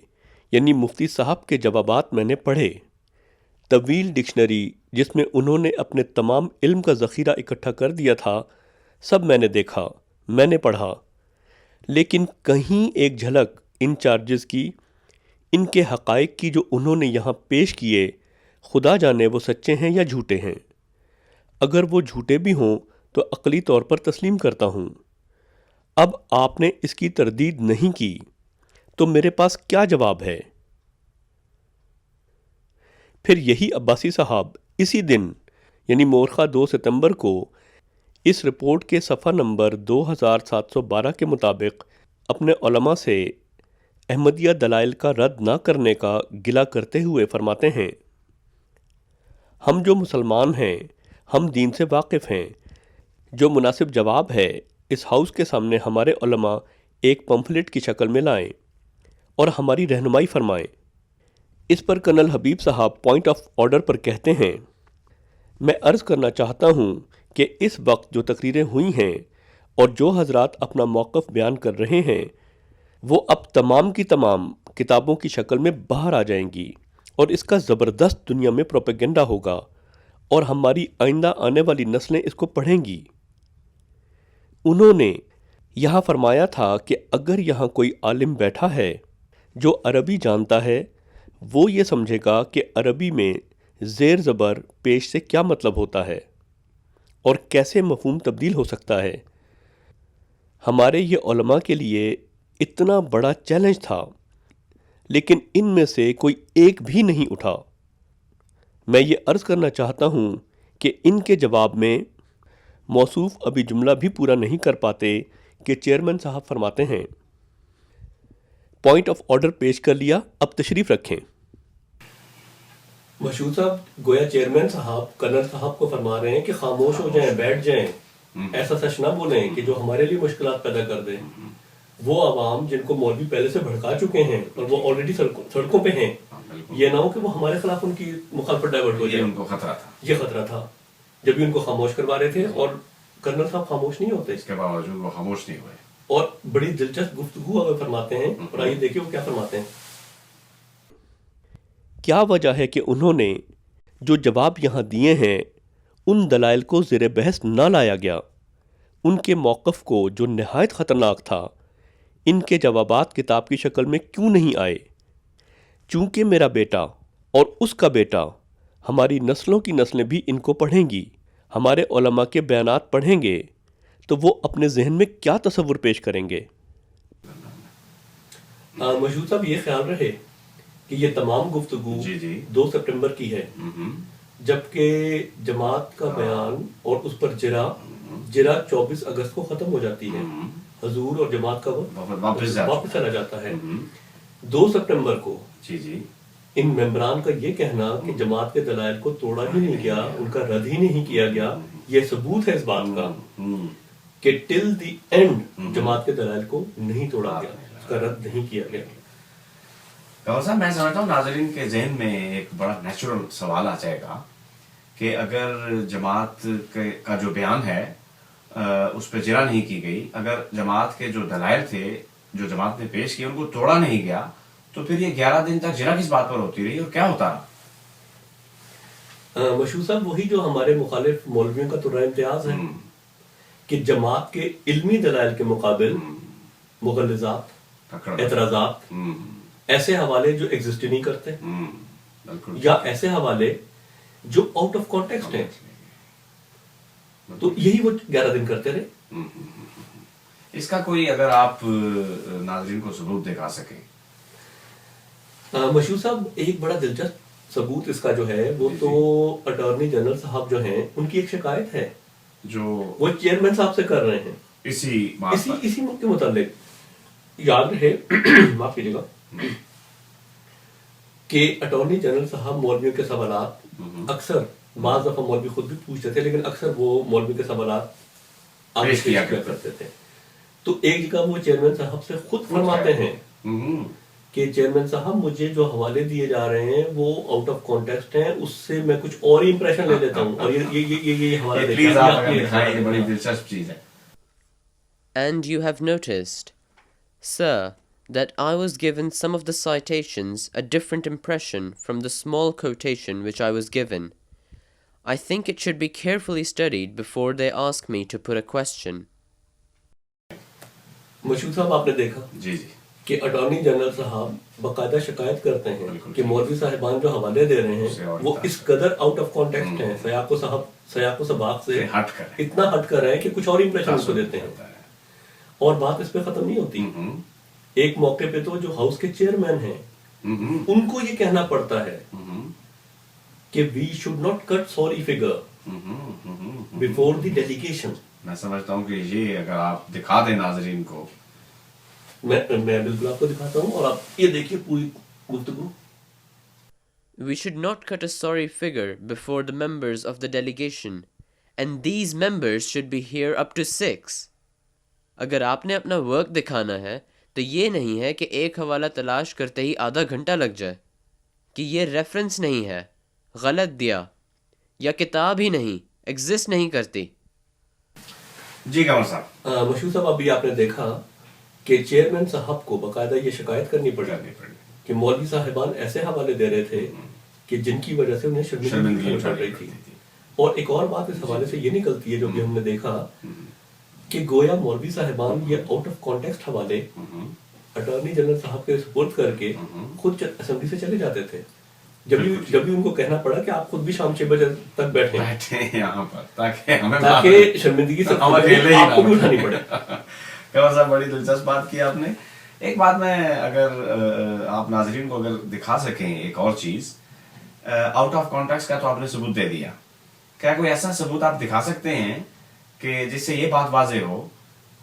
Speaker 5: یعنی مفتی صاحب کے جوابات میں نے پڑھے، طویل ڈکشنری جس میں انہوں نے اپنے تمام علم کا ذخیرہ اکٹھا کر دیا تھا، سب میں نے دیکھا، میں نے پڑھا، لیکن کہیں ایک جھلک ان چارجز کی، ان کے حقائق کی جو انہوں نے یہاں پیش کیے، خدا جانے وہ سچے ہیں یا جھوٹے ہیں. اگر وہ جھوٹے بھی ہوں تو عقلی طور پر تسلیم کرتا ہوں. اب آپ نے اس کی تردید نہیں کی تو میرے پاس کیا جواب ہے؟ پھر یہی عباسی صاحب اسی دن یعنی مورخہ 2 ستمبر کو اس رپورٹ کے صفحہ نمبر 2712 کے مطابق اپنے علماء سے احمدیہ دلائل کا رد نہ کرنے کا گلہ کرتے ہوئے فرماتے ہیں، ہم جو مسلمان ہیں، ہم دین سے واقف ہیں. جو مناسب جواب ہے اس ہاؤس کے سامنے ہمارے علماء ایک پمفلٹ کی شکل میں لائیں اور ہماری رہنمائی فرمائیں. اس پر کرنل حبیب صاحب پوائنٹ آف آرڈر پر کہتے ہیں، میں عرض کرنا چاہتا ہوں کہ اس وقت جو تقریریں ہوئی ہیں اور جو حضرات اپنا موقف بیان کر رہے ہیں وہ اب تمام کی تمام کتابوں کی شکل میں باہر آ جائیں گی اور اس کا زبردست دنیا میں پروپیگنڈا ہوگا اور ہماری آئندہ آنے والی نسلیں اس کو پڑھیں گی. انہوں نے یہاں فرمایا تھا کہ اگر یہاں کوئی عالم بیٹھا ہے جو عربی جانتا ہے، وہ یہ سمجھے گا کہ عربی میں زیر زبر پیش سے کیا مطلب ہوتا ہے اور کیسے مفہوم تبدیل ہو سکتا ہے. ہمارے یہ علماء کے لیے اتنا بڑا چیلنج تھا، لیکن ان میں سے کوئی ایک بھی نہیں اٹھا. میں یہ عرض کرنا چاہتا ہوں کہ ان کے جواب میں موصوف ابھی جملہ بھی پورا نہیں کر پاتے کہ چیئرمین صاحب فرماتے ہیں، پوائنٹ آف آرڈر پیش کر لیا، اب تشریف رکھیں.
Speaker 2: مشہور صاحب گویا چیئرمین صاحب کرنل صاحب کو فرما رہے ہیں کہ خاموش ہو جائیں، بیٹھ جائیں. ایسا سچ نہ بولیں کہ جو ہمارے لیے مشکلات پیدا کر دیں. وہ عوام جن کو مولوی پہلے سے بھڑکا چکے ہیں اور وہ آلریڈی سڑکوں پہ ہیں, یہ نہ ہو کہ وہ ہمارے خلاف ان کی مخالفت ڈائیورٹ ہو جائے.
Speaker 1: ان کو خطرہ تھا,
Speaker 2: یہ خطرہ تھا جب بھی ان کو خاموش کروا رہے تھے, اور کرنل صاحب خاموش نہیں ہوتے,
Speaker 1: اس کے باوجود وہ خاموش نہیں ہوئے.
Speaker 2: اور بڑی دلچسپ گفتگو اگر فرماتے ہیں, اور آئیے دیکھیے وہ کیا فرماتے ہیں.
Speaker 5: کیا وجہ ہے کہ انہوں نے جو جواب یہاں دیے ہیں ان دلائل کو زیر بحث نہ لایا گیا؟ ان کے موقف کو جو نہایت خطرناک تھا, ان کے جوابات کتاب کی شکل میں کیوں نہیں آئے؟ چونکہ میرا بیٹا اور اس کا بیٹا, ہماری نسلوں کی نسلیں بھی ان کو پڑھیں گی, ہمارے علماء کے بیانات پڑھیں گے, تو وہ اپنے ذہن میں کیا تصور پیش کریں گے؟
Speaker 2: مشہور صاحب یہ خیال رہے کہ یہ تمام گفتگو 2 سپٹمبر کی ہے, جبکہ جماعت کا بیان اور اس پر جرا 24 اگست کو ختم ہو جاتی ہے. حضور اور جماعت کا واپس چلا جاتا ہے. 2 سپٹمبر کو ان ممبران کا یہ کہنا کہ جماعت کے دلائل کو توڑا ہی نہیں گیا, ان کا رد ہی نہیں کیا گیا, یہ ثبوت ہے اس بات کا کہ ٹل دی اینڈ جماعت کے دلائل کو نہیں توڑا گیا, اس کا رد نہیں کیا گیا.
Speaker 1: گور صاحب, میں سمجھتا ہوں ناظرین کے ذہن میں ایک بڑا نیچرل سوال آ جائے گا کہ اگر جماعت کا جو بیان ہے اس پہ جرا نہیں کی گئی, اگر جماعت کے جو دلائل تھے جو جماعت نے پیش کیے ان کو توڑا نہیں گیا, تو پھر یہ 11 دن تک جرا کس بات پر ہوتی رہی اور کیا ہوتا رہا؟
Speaker 2: مشہور صاحب وہی جو ہمارے مخالف مولویوں کا تو امتیاز ہے کہ جماعت کے علمی دلائل کے مقابل مغلظات, اعتراضات, ایسے حوالے جو ایگزسٹ نہیں کرتے, یا ایسے حوالے جو آؤٹ آف کانٹیکسٹ ہیں, تو یہی وہ 11 دن کرتے رہے.
Speaker 1: اس کا کوئی اگر آپ ناظرین کو ثبوت دکھا سکیں.
Speaker 2: مشہور صاحب ایک بڑا دلچسپ ثبوت اس کا جو ہے وہ تو اٹارنی جنرل صاحب جو ہیں ان کی ایک شکایت ہے
Speaker 1: جو
Speaker 2: وہ چیئرمین صاحب سے کر رہے ہیں اسی ملک کے متعلق. یاد رہے, معاف کیجیے گا, کہ اٹارنی جنرل صاحب مولویوں کے سوالات اکثر, بعض دفعہ مولوی خود بھی پوچھتے تھے, لیکن اکثر وہ مولوی کے سوالات آگے کیا کرتے تھے. تو ایک جگہ وہ چیئرمین صاحب سے خود فرماتے ہیں کہ چیئرمین صاحب مجھے جو حوالے دیے جا رہے ہیں وہ آؤٹ آف کانٹیکسٹ ہیں, اس سے میں کچھ اور ہی امپریشن لے لیتا ہوں, اور یہ حوالہ
Speaker 1: پلیز آپ اگر دکھائیں, یہ بڑی دلچسپ چیز ہے.
Speaker 3: And you have noticed, sir, that I was given some of the citations a different impression from the small quotation which I was given. I think it should be carefully studied before they ask me to put a question.
Speaker 2: مشہور صاحب آپ نے دیکھا کہ attorney general صاحب باقاعدہ شکایت کرتے ہیں کہ مولوی صاحبان جو حوالے دے رہے ہیں وہ اس قدر آؤٹ آف کانٹیکسٹ ہیں, سیاق و سباق سے اتنا ہٹ کر رہے ہیں کہ کچھ اور امپریشن اس کو دیتے ہیں. اور بات اس پہ ختم نہیں ہوتی. ایک موقع پہ تو جو ہاؤس کے چیئرمین ہیں ان کو یہ کہنا پڑتا ہے کہ we should not cut sorry figure before the delegation.
Speaker 1: میں سمجھتا ہوں کہ یہ اگر آپ دکھا دیں ناظرین کو,
Speaker 2: میں بالکل آپ کو دکھاتا ہوں, اور آپ یہ دیکھیے پوری گفتگو.
Speaker 3: We should not cut a sorry figure before the members of the delegation, and these members should be here up to 6. اگر آپ نے اپنا ورک دکھانا ہے تو یہ نہیں ہے کہ ایک حوالہ تلاش کرتے ہی آدھا گھنٹہ لگ جائے کہ یہ ریفرنس نہیں ہے, غلط دیا, یا کتاب ہی نہیں, ایگزسٹ نہیں کرتی.
Speaker 1: جی گور صاحب.
Speaker 2: مشہور صاحب ابھی آپ نے دیکھا کہ چیئرمین صاحب کو باقاعدہ یہ شکایت کرنی پڑی کہ مولوی صاحبان ایسے حوالے دے رہے تھے کہ جن کی وجہ سے انہیں شرمندگی اٹھا رہی تھی. اور ایک اور بات اس حوالے سے یہ نکلتی ہے جو کہ ہم نے دیکھا کہ گویا مولوی صاحبان یہ آؤٹ آف کانٹیکسٹ حوالے اٹارنی جنرل صاحب کے سپورٹ کر کے خود اسمبلی سے چلے جاتے تھے, جب بھی ان کو کہنا پڑا کہ آپ خود بھی شام 6 بجے تک بیٹھیں
Speaker 1: یہاں پر
Speaker 2: تاکہ شرمندگی سے آپ کو بھی اٹھانی پڑے.
Speaker 1: گور صاحب بڑی دلچسپ بات کی آپ نے. ایک بات میں اگر آپ ناظرین کو اگر دکھا سکیں, ایک اور چیز, آؤٹ آف کانٹیکسٹ کا تو آپ نے ثبوت دے دیا, کیا کوئی ایسا ثبوت آپ دکھا سکتے ہیں کہ جس سے یہ بات واضح ہو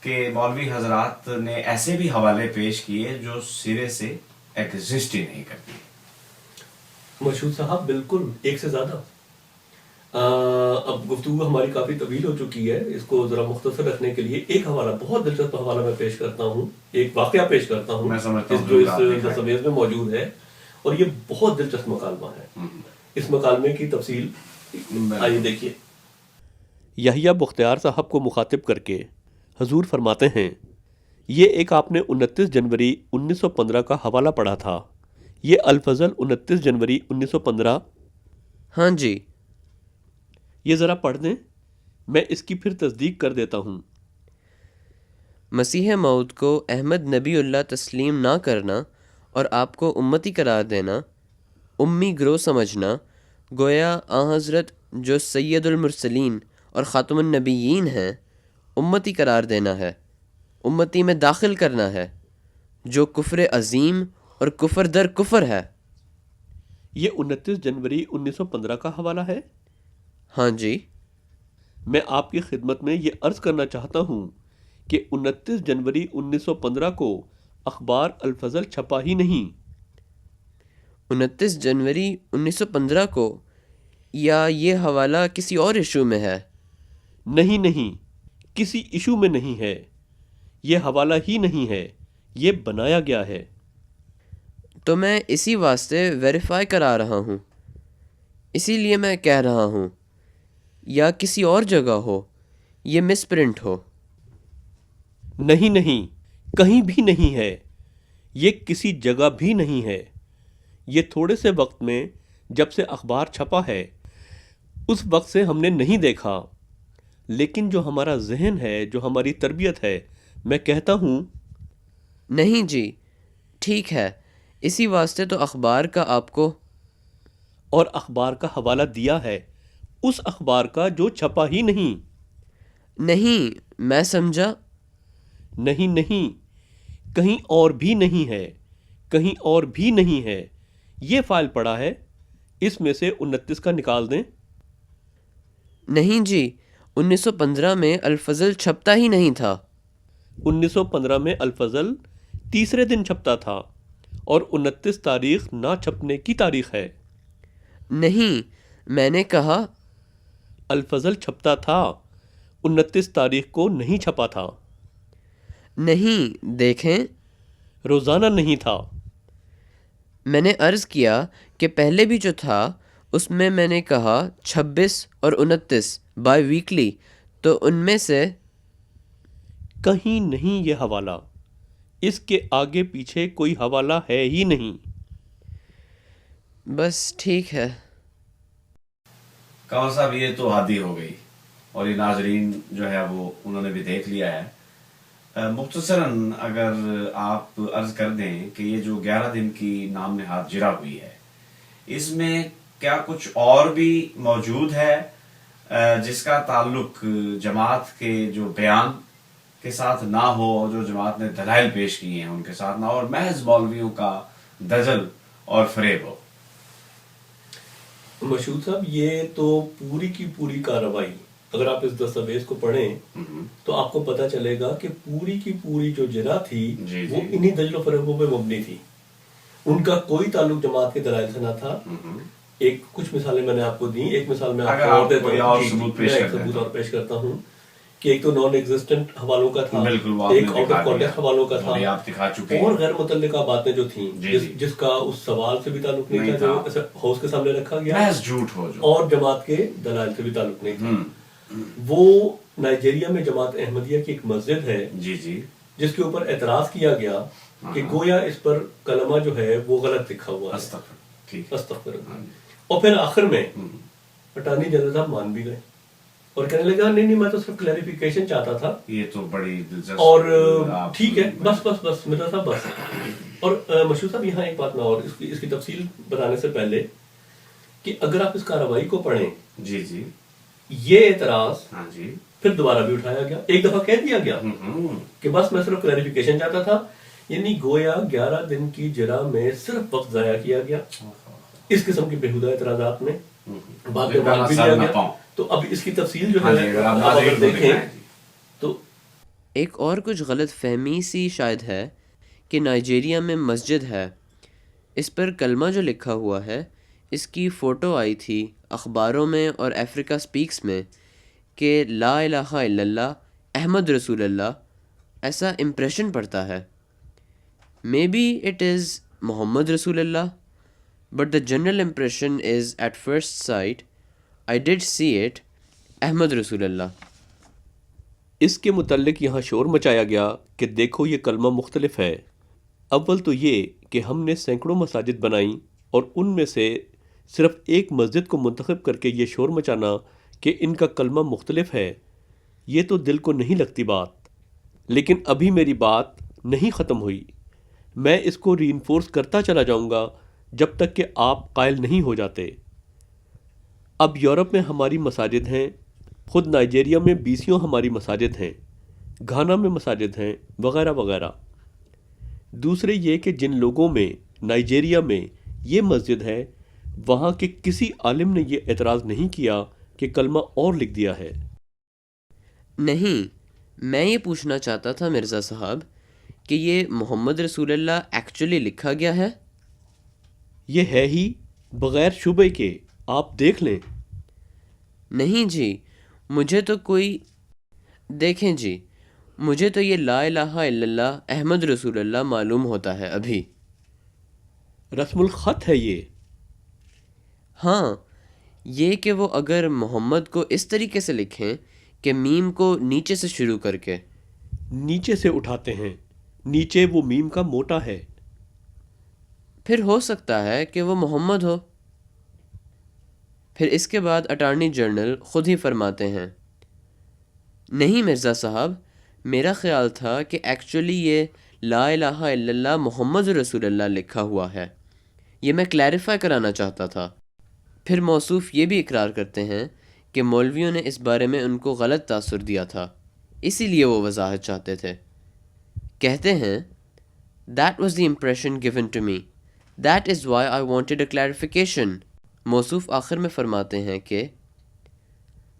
Speaker 1: کہ مولوی حضرات نے ایسے بھی حوالے پیش کیے جو سرے سے ایگزسٹ ہی نہیں کرتی؟
Speaker 2: مشہور صاحب بالکل ایک سے زیادہ. اب گفتگو ہماری کافی طویل ہو چکی ہے، اس کو ذرا مختصر رکھنے کے لیے ایک حوالہ، بہت دلچسپ حوالہ میں پیش کرتا ہوں، ایک واقعہ پیش کرتا ہوں
Speaker 1: میں سمجھتا ہوں
Speaker 2: جو اس دستاویز میں موجود ہے، اور یہ بہت دلچسپ مکالمہ ہے۔ اس مکالمے کی تفصیل آئیے دیکھیے۔
Speaker 5: یحییٰ بختیار صاحب کو مخاطب کر کے حضور فرماتے ہیں، یہ ایک آپ نے 29 جنوری 1915 کا حوالہ پڑھا تھا، یہ الفضل 29 جنوری 1915،
Speaker 3: ہاں جی،
Speaker 5: یہ ذرا پڑھ دیں، میں اس کی پھر تصدیق کر دیتا ہوں۔
Speaker 3: مسیح موعود کو احمد نبی اللہ تسلیم نہ کرنا اور آپ کو امتی قرار دینا، امی گروہ سمجھنا، گویا آن حضرت جو سید المرسلین اور خاتم النبیین ہیں امتی قرار دینا ہے، امتی میں داخل کرنا ہے، جو کفر عظیم اور کفر در کفر ہے۔
Speaker 5: یہ 29 جنوری 1915 کا حوالہ ہے؟
Speaker 3: ہاں جی،
Speaker 5: میں آپ کی خدمت میں یہ عرض کرنا چاہتا ہوں کہ 29 جنوری 1915 کو اخبار الفضل چھپا ہی نہیں۔
Speaker 3: 29 جنوری 1915 کو، یا یہ حوالہ کسی اور ایشو میں ہے؟
Speaker 5: نہیں، کسی ایشو میں نہیں ہے، یہ حوالہ ہی نہیں ہے، یہ بنایا گیا ہے۔
Speaker 3: تو میں اسی واسطے ویریفائی کرا رہا ہوں، اسی لیے میں کہہ رہا ہوں، یا کسی اور جگہ ہو، یہ مس پرنٹ ہو۔
Speaker 5: نہیں، کہیں بھی نہیں ہے، یہ کسی جگہ بھی نہیں ہے، یہ تھوڑے سے وقت میں جب سے اخبار چھپا ہے اس وقت سے ہم نے نہیں دیکھا، لیکن جو ہمارا ذہن ہے، جو ہماری تربیت ہے، میں کہتا ہوں۔
Speaker 3: نہیں جی، ٹھیک ہے، اسی واسطے تو اخبار کا آپ کو
Speaker 5: اور اخبار کا حوالہ دیا ہے، اس اخبار کا جو چھپا ہی نہیں۔
Speaker 3: نہیں، میں سمجھا۔
Speaker 5: نہیں، کہیں اور بھی نہیں ہے، کہیں اور بھی نہیں ہے، یہ فائل پڑا ہے، اس میں سے 29 کا نکال دیں۔
Speaker 3: نہیں جی، 1915 میں الفضل چھپتا ہی نہیں تھا۔
Speaker 5: 1915 میں الفضل تیسرے دن چھپتا تھا، اور 29 تاریخ نہ چھپنے کی تاریخ ہے۔
Speaker 3: نہیں، میں نے کہا
Speaker 5: الفضل چھپتا تھا، 29 تاریخ کو نہیں چھپا تھا۔
Speaker 3: نہیں، دیکھیں،
Speaker 5: روزانہ نہیں تھا۔
Speaker 3: میں نے عرض کیا کہ پہلے بھی جو تھا اس میں میں نے کہا 26 اور 29 بائی ویکلی، تو ان میں سے
Speaker 5: کہیں نہیں یہ حوالہ، اس کے آگے پیچھے کوئی حوالہ ہے ہی نہیں۔
Speaker 3: بس ٹھیک ہے۔
Speaker 1: کنور صاحب یہ تو عادی ہو گئی، اور یہ ناظرین جو ہے وہ انہوں نے بھی دیکھ لیا ہے۔ مختصراً اگر آپ عرض کر دیں کہ یہ جو 11 دن کی نام نہاد جرا ہوئی ہے، اس میں کیا کچھ اور بھی موجود ہے جس کا تعلق جماعت کے جو بیان کے ساتھ نہ ہو، اور جو جماعت نے دلائل پیش کیے ہیں ان کے ساتھ نہ ہو، اور محض مولویوں کا دجل اور فریب ہو؟
Speaker 2: مشہود صاحب، یہ تو پوری کی پوری کارروائی اگر آپ اس دستاویز کو پڑھیں تو آپ کو پتہ چلے گا کہ پوری کی پوری جو جرا تھی وہ انہی دجل و فریبوں پہ مبنی تھی، ان کا کوئی تعلق جماعت کے دلائل سے نہ تھا۔ ایک کچھ مثالیں میں نے آپ کو دی، ایک مثال میں آپ کو اور دیتا ہوں، ایک ثبوت اور پیش کرتا ہوں کہ ایک تو نان ایگزسٹنٹ حوالوں کا تھا، ایک آؤٹ آف کانٹیکٹ حوالوں کا تھا، اور غیر متعلقہ باتیں جو تھیں جس کا اس سوال سے بھی تعلق نہیں تھا جو ہاؤس کے سامنے رکھا گیا، اور جماعت کے دلائل سے بھی تعلق نہیں تھا۔ وہ نائجیریا میں جماعت احمدیہ کی ایک مسجد ہے جس کے اوپر اعتراض کیا گیا کہ گویا اس پر کلمہ جو ہے وہ غلط لکھا ہوا ہے، استغفر اللہ، اور پھر آخر میں اٹارنی جنرل صاحب مان بھی گئے اور کہنے لگا نہیں میں تو صرف کلیریفیکیشن چاہتا تھا،
Speaker 1: یہ تو بڑی دلچسپ،
Speaker 2: اور ٹھیک ہے بس مرزا صاحب بس۔ اور مشہور صاحب یہاں ایک بات میں اور اس کی تفصیل بتانے سے پہلے کہ اگر آپ اس کارروائی کو پڑھیں، یہ اعتراض پھر دوبارہ بھی اٹھایا گیا، ایک دفعہ کہہ دیا گیا کہ بس میں صرف کلیریفیکیشن چاہتا تھا، یعنی گویا 11 دن کی جرا میں صرف وقت ضائع کیا گیا اس قسم کے بےہودہ اعتراضات میں، بعد میں مان بھی لیا گیا۔ تو اب اس کی تفصیل جو ہے آپ اگر دیکھیں تو
Speaker 3: ایک اور کچھ غلط فہمی سی شاید ہے کہ نائجیریا میں مسجد ہے، اس پر کلمہ جو لکھا ہوا ہے اس کی فوٹو آئی تھی اخباروں میں اور افریقہ سپیکس میں کہ لا الہ الا اللہ احمد رسول اللہ، ایسا امپریشن پڑتا ہے. May be it is Muhammad رسول اللہ، but the general impression is at first sight I did see it Ahmad رسول اللہ.
Speaker 5: اس کے متعلق یہاں شور مچایا گیا کہ دیکھو یہ کلمہ مختلف ہے. اول تو یہ کہ ہم نے سینکڑوں مساجد بنائیں اور ان میں سے صرف ایک مسجد کو منتخب کر کے یہ شور مچانا کہ ان کا کلمہ مختلف ہے، یہ تو دل کو نہیں لگتی بات. لیکن ابھی میری بات نہیں ختم ہوئی، میں اس کو ری انفورس کرتا چلا جاؤں گا جب تک کہ آپ قائل نہیں ہو جاتے. اب یورپ میں ہماری مساجد ہیں، خود نائجیریا میں 20 ہماری مساجد ہیں، گھانا میں مساجد ہیں، وغیرہ وغیرہ. دوسرے یہ کہ جن لوگوں میں نائجیریا میں یہ مسجد ہے وہاں کے کسی عالم نے یہ اعتراض نہیں کیا کہ کلمہ اور لکھ دیا ہے.
Speaker 3: نہیں، میں یہ پوچھنا چاہتا تھا مرزا صاحب کہ یہ محمد رسول اللہ ایکچولی لکھا گیا ہے؟
Speaker 5: یہ ہے ہی بغیر شبہ کے، آپ دیکھ لیں.
Speaker 3: نہیں جی، مجھے تو کوئی، دیکھیں جی، مجھے تو یہ لا الہ الا اللہ احمد رسول اللہ معلوم ہوتا ہے ابھی.
Speaker 5: رسم الخط ہے یہ.
Speaker 3: ہاں، یہ کہ وہ اگر محمد کو اس طریقے سے لکھیں کہ میم کو نیچے سے شروع کر کے،
Speaker 5: نیچے سے اٹھاتے ہیں، نیچے وہ میم کا موٹا ہے.
Speaker 3: پھر ہو سکتا ہے کہ وہ محمد ہو. پھر اس کے بعد اٹارنی جنرل خود ہی فرماتے ہیں، نہیں مرزا صاحب، میرا خیال تھا کہ ایکچولی یہ لا الہ الا اللہ محمد رسول اللہ لکھا ہوا ہے، یہ میں کلیریفائی کرانا چاہتا تھا. پھر موصوف یہ بھی اقرار کرتے ہیں کہ مولویوں نے اس بارے میں ان کو غلط تاثر دیا تھا، اسی لیے وہ وضاحت چاہتے تھے. کہتے ہیں That was the impression given to me. That is why I wanted a clarification. موصوف آخر میں فرماتے ہیں کہ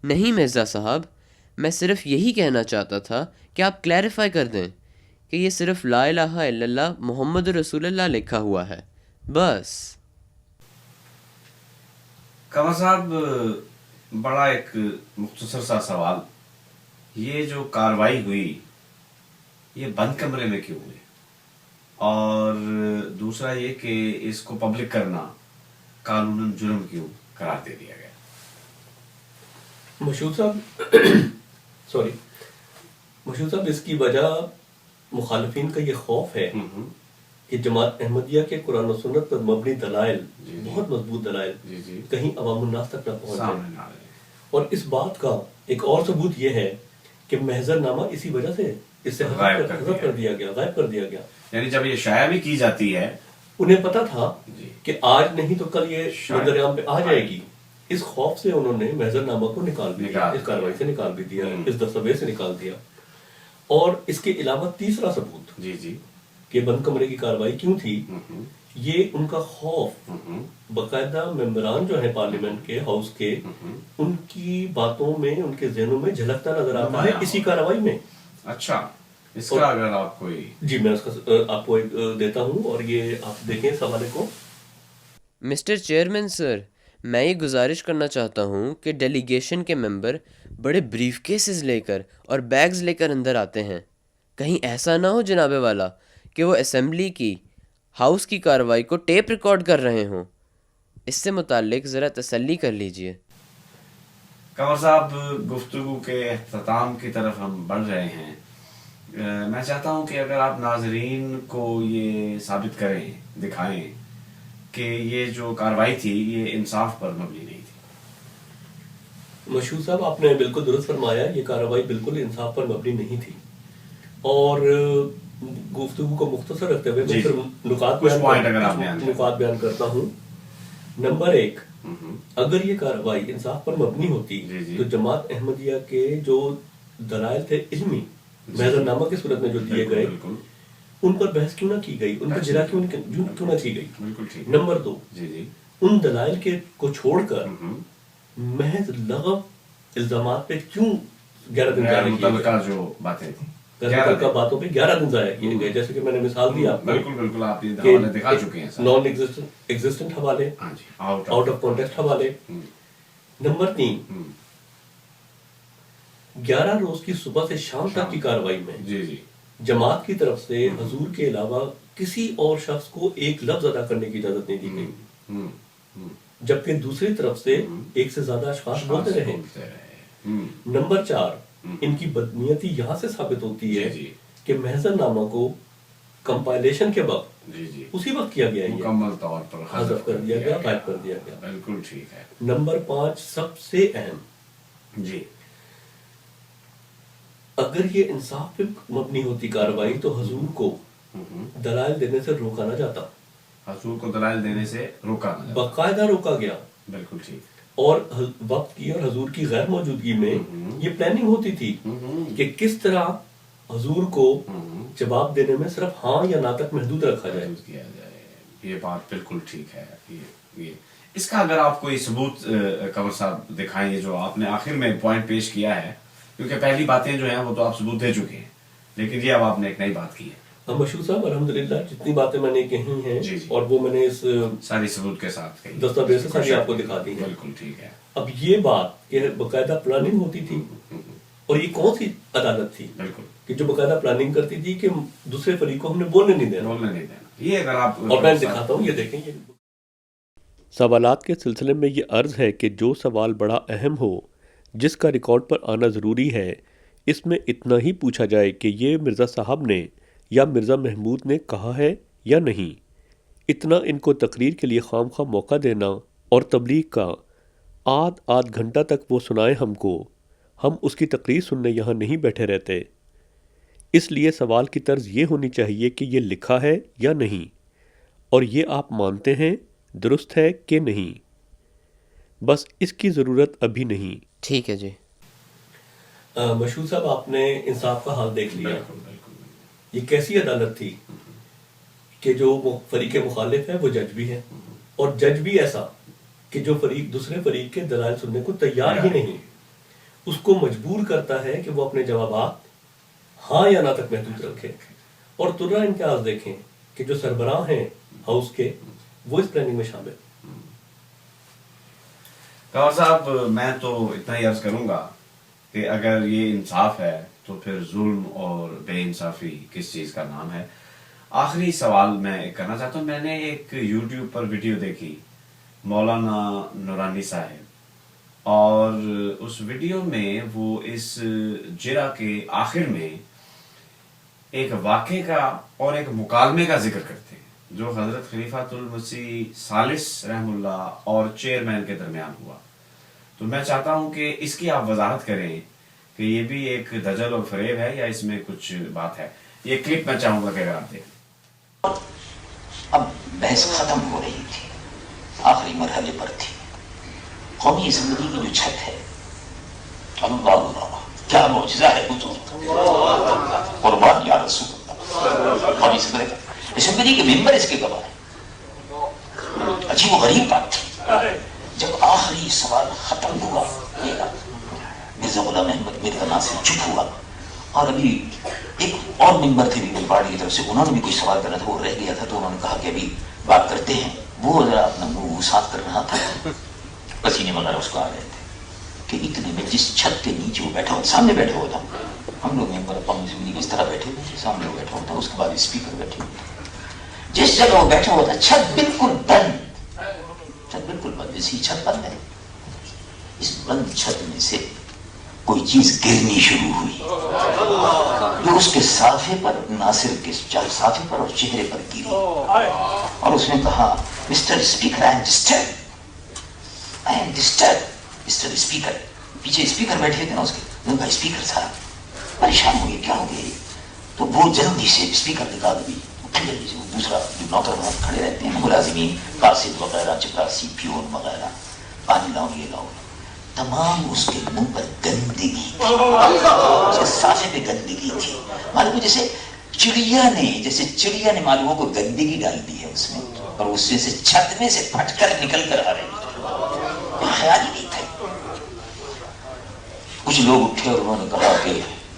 Speaker 3: نہیں مرزا صاحب، میں صرف یہی کہنا چاہتا تھا کہ آپ کلیریفائی کر دیں کہ یہ صرف لا الہ الا اللہ محمد رسول اللہ لکھا ہوا ہے، بس.
Speaker 1: قمر صاحب، بڑا ایک مختصر سا سوال، یہ جو کاروائی ہوئی یہ بند کمرے میں کیوں ہوئی؟ اور دوسرا یہ کہ اس کو پبلک کرنا قانوناً جرم کیوں قرار دے دیا گیا؟
Speaker 2: مشہور صاحب اس کی وجہ مخالفین کا یہ خوف ہے کہ جماعت احمدیہ کے قرآن و سنت پر مبنی دلائل، بہت مضبوط دلائل، کہیں عوام الناس تک نہ پہنچ جائے. اور اس بات کا ایک اور ثبوت یہ ہے کہ محضر نامہ اسی وجہ سے اس سے غائب کر دیا گیا.
Speaker 1: یعنی جب یہ شائع بھی کی جاتی ہے،
Speaker 2: انہیں پتا تھا کہ آج نہیں تو کل یہ منظر عام پہ آ جائے گی، اس خوف سے انہوں نے محضر نامہ کو نکال بھی دیا، اس کاروائی سے نکال بھی دیا، اس دستاویز سے نکال دیا. اور اس کے علاوہ تیسرا ثبوت کہ بند کمرے کی کاروائی کیوں تھی، یہ ان کا خوف باقاعدہ ممبران جو ہیں پارلیمنٹ کے، ہاؤس کے، ان کی باتوں میں، ان کے ذہنوں میں جھلکتا نظر آتا ہے اسی کاروائی میں.
Speaker 1: اچھا، اس کا اگر آپ کوئی،
Speaker 2: جی میں اس کا آپ کو دیتا ہوں، اور یہ آپ دیکھیں اس حوالے کو.
Speaker 3: مسٹر چیئرمین سر، میں یہ گزارش کرنا چاہتا ہوں کہ ڈیلیگیشن کے ممبر بڑے بریف کیسز لے کر اور بیگز لے کر اندر آتے ہیں. کہیں ایسا نہ ہو جناب والا کہ وہ اسمبلی کی، ہاؤس کی کارروائی کو ٹیپ ریکارڈ کر رہے ہوں. اس سے متعلق ذرا تسلی کر لیجئے.
Speaker 1: قمر صاحب، گفتگو کے اختتام کی طرف ہم بڑھ رہے ہیں. میں چاہتا ہوں کہ اگر آپ ناظرین کو یہ ثابت کریں، دکھائیں کہ یہ جو کارروائی تھی یہ انصاف پر مبنی نہیں تھی.
Speaker 2: مشہور صاحب، آپ نے بالکل درست فرمایا، یہ کارروائی بالکل انصاف پر مبنی نہیں تھی. اور گفتگو کو مختصر رکھتے ہوئے میں صرف نکات بیان کرتا ہوں. نمبر 1، اگر یہ کارروائی انصاف پر مبنی ہوتی تو جماعت احمدیہ کے جو دلائل تھے علمی، محضر نامہ کی صورت میں جو دیے گئے، ان پر بحث کیوں نہ کی گئی، ان پر جرا کیوں نہ کی گئی. نمبر 2، ان دلائل کو چھوڑ کر محض لغو الزامات پہ کیوں غیر متعلقہ
Speaker 1: جو باتیں تھیں.
Speaker 2: غزوہ کا باتوں پہ 11 دن ضائع کیے گئے، جیسے کہ میں نے مثال دی آپ کو
Speaker 1: بالکل بالکل آپ یہ حوالے دکھا چکے ہیں
Speaker 2: نان ایگزسٹنٹ حوالے، آؤٹ آف کانٹیکسٹ حوالے۔ نمبر 3، 11 روز کی صبح سے شام تک کی کارروائی میں
Speaker 1: جی جی
Speaker 2: جماعت کی طرف سے حضور کے علاوہ کسی اور شخص کو ایک لفظ ادا کرنے کی اجازت نہیں دی گئی، جبکہ دوسری طرف سے ایک سے زیادہ اشخاص بولتے رہے۔ نمبر 4، ان کی بدنیتی یہاں سے ثابت ہوتی ہے کہ محضر نامہ کو کمپائلیشن کے وقت اسی وقت کیا گیا ہے،
Speaker 1: مکمل طور پر
Speaker 2: حذف کر دیا گیا، غائب کر دیا گیا۔
Speaker 1: بالکل ٹھیک ہے۔
Speaker 2: نمبر 5 سب سے اہم،
Speaker 1: جی
Speaker 2: اگر یہ انصاف پہ مبنی ہوتی کارروائی تو حضور کو دلائل دینے سے روکا نہ جاتا،
Speaker 1: حضور کو دلائل دینے سے روکا نہ جاتا،
Speaker 2: باقاعدہ روکا گیا۔
Speaker 1: بالکل ٹھیک۔
Speaker 2: اور وقت کی اور حضور کی غیر موجودگی میں یہ پلاننگ ہوتی تھی کہ کس طرح حضور کو جواب دینے میں صرف ہاں یا نہ تک محدود رکھا جائے۔
Speaker 1: کیا جائے، یہ بات بالکل ٹھیک ہے۔ یہ اس کا اگر آپ کوئی ثبوت قمر صاحب دکھائیں، یہ جو آپ نے آخر میں پوائنٹ پیش کیا ہے، کیونکہ پہلی باتیں جو ہیں وہ تو آپ ثبوت دے چکے ہیں، لیکن یہ اب آپ نے ایک نئی بات کی ہے۔
Speaker 2: مشہور صاحب الحمدللہ جتنی باتیں میں نے کہی ہیں اور وہ میں نے اس
Speaker 1: ساری ثبوت کے ساتھ کہی،
Speaker 2: دستاویز سے ساری آپ کو دکھا دی ہے۔
Speaker 1: بالکل ٹھیک ہے۔
Speaker 2: اب یہ بات کہ باقاعدہ پلاننگ ہوتی تھی، اور یہ کون سی عدالت تھی
Speaker 1: بالکل
Speaker 2: کہ جو باقاعدہ پلاننگ کرتی تھی کہ دوسرے فریق کو ہم نے بولنے نہیں دینا۔
Speaker 1: بولنے نہیں دینا۔ یہ اگر آپ،
Speaker 2: اور میں دکھاتا ہوں، یہ دیکھیں، یہ
Speaker 5: سوالات کے سلسلے میں یہ عرض ہے کہ جو سوال بڑا اہم ہو، جس کا ریکارڈ پر آنا ضروری ہے، اس میں اتنا ہی پوچھا جائے کہ یہ مرزا صاحب نے یا مرزا محمود نے کہا ہے یا نہیں۔ اتنا ان کو تقریر کے لیے خام خواہ موقع دینا اور تبلیغ کا آدھ گھنٹہ تک وہ سنائے ہم کو، ہم اس کی تقریر سننے یہاں نہیں بیٹھے رہتے۔ اس لیے سوال کی طرز یہ ہونی چاہیے کہ یہ لکھا ہے یا نہیں، اور یہ آپ مانتے ہیں درست ہے کہ نہیں۔ بس اس کی ضرورت ابھی نہیں۔
Speaker 3: ٹھیک ہے جی۔
Speaker 2: مشہور صاحب آپ نے انصاف کا حال دیکھ لیا۔ یہ کیسی عدالت تھی کہ جو فریق مخالف ہے وہ جج بھی ہے، اور جج بھی ایسا کہ جو فریق دوسرے فریق کے دلائل سننے کو تیار ہی نہیں، اس کو مجبور کرتا ہے کہ وہ اپنے جوابات ہاں یا نہ تک محدود رکھے۔ اور ترا امتیاز دیکھیں کہ جو سربراہ ہیں ہاؤس کے، وہ اس پلاننگ میں شامل۔
Speaker 1: کنور صاحب، میں تو اتنا ہی عرض کروں گا کہ اگر یہ انصاف ہے تو پھر ظلم اور بے انصافی کس چیز کا نام ہے؟ آخری سوال میں کرنا چاہتا ہوں، میں نے ایک یوٹیوب پر ویڈیو دیکھی مولانا نورانی صاحب، اور اس ویڈیو میں وہ اس جرا کے آخر میں ایک واقعے کا اور ایک مکالمے کا ذکر کرتے ہیں جو حضرت خلیفۃ المسیح ثالث رحم اللہ اور چیئرمین کے درمیان ہوا۔ تو میں چاہتا ہوں کہ اس کی آپ وضاحت کریں کہ یہ بھی ایک دجل اور فریب ہے یا اس میں کچھ بات ہے۔ یہ کلپ میں چاہوں گا کہ اگر آپ دیکھیں۔
Speaker 6: اب بحث ختم ہو رہی تھی، آخری مرحلے پر تھی۔ قومی اسمبلی کی جو چھت ہے، اللہ اللہ کیا معجزہ ہے حضور، قربان یا رسول اللہ۔ قومی اسمبلی کے ممبر اس کے گواہ ہیں۔ عجیب و غریب بات تھی، جب آخری سوال ختم ہوا، مرزا غلام احمد مرزا ناصر چپ ہوا، اور ابھی ایک اور ممبر تھے پیپل پارٹی کی طرف سے، انہوں نے بھی کوئی سوال کرنا تھا، وہ رہ گیا تھا، تو انہوں نے کہا کہ ابھی بات کرتے ہیں۔ وہ ذرا اپنا منہ صاف کر رہا تھا، پسینے وغیرہ اس کو آ رہے تھے، کہ اتنے میں جس چھت کے نیچے وہ بیٹھا ہوا، سامنے بیٹھا ہوا تھا، ہم لوگ ممبر قومی اسمبلی کی اس طرح بیٹھے ہوئے تھے، سامنے وہ بیٹھا ہوا تھا، اس کے بعد اسپیکر بیٹھے ہوئے تھے، جس جگہ وہ بیٹھا ہوا تھا چھت بالکل بند، چھت بالکل بند، اسی چھت بند ہے، اس بند چھت میں سے کوئی چیز گرنی شروع ہوئی جو اس کے صافے پر، ناصر کے صافے پر اور چہرے پر گری، اور اس نے کہا mister speaker I am disturb, mister speaker. پیچھے اسپیکر بیٹھے تھے نا اس کے، انہوں نے کہا اسپیکر صاحب پریشان ہوئے، کیا ہو گیا؟ تو وہ جلدی سے اسپیکر نکال دی، دوسرا جو نوکر وہاں کھڑے رہتے ہیں ملازمین، قاصد وغیرہ، چپراسی، پیون وغیرہ، پانی لاؤ یہ لاؤ، تمام اس کے منہ پر گندگی تھی، اس کے صافے پہ گندگی تھی، معلوم جیسے چڑیا نے معلوموں کو گندگی ڈال دی ہے اس میں، اور اس میں سے چھت میں سے پھٹ کر نکل کر آ رہی ہے، خیال ہی نہیں تھا۔ کچھ لوگ اٹھے اور انہوں نے کہا کہ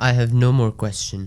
Speaker 3: I have no more question.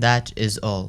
Speaker 3: That is all.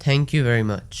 Speaker 3: Thank you very much.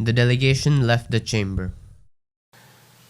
Speaker 3: The delegation left the chamber.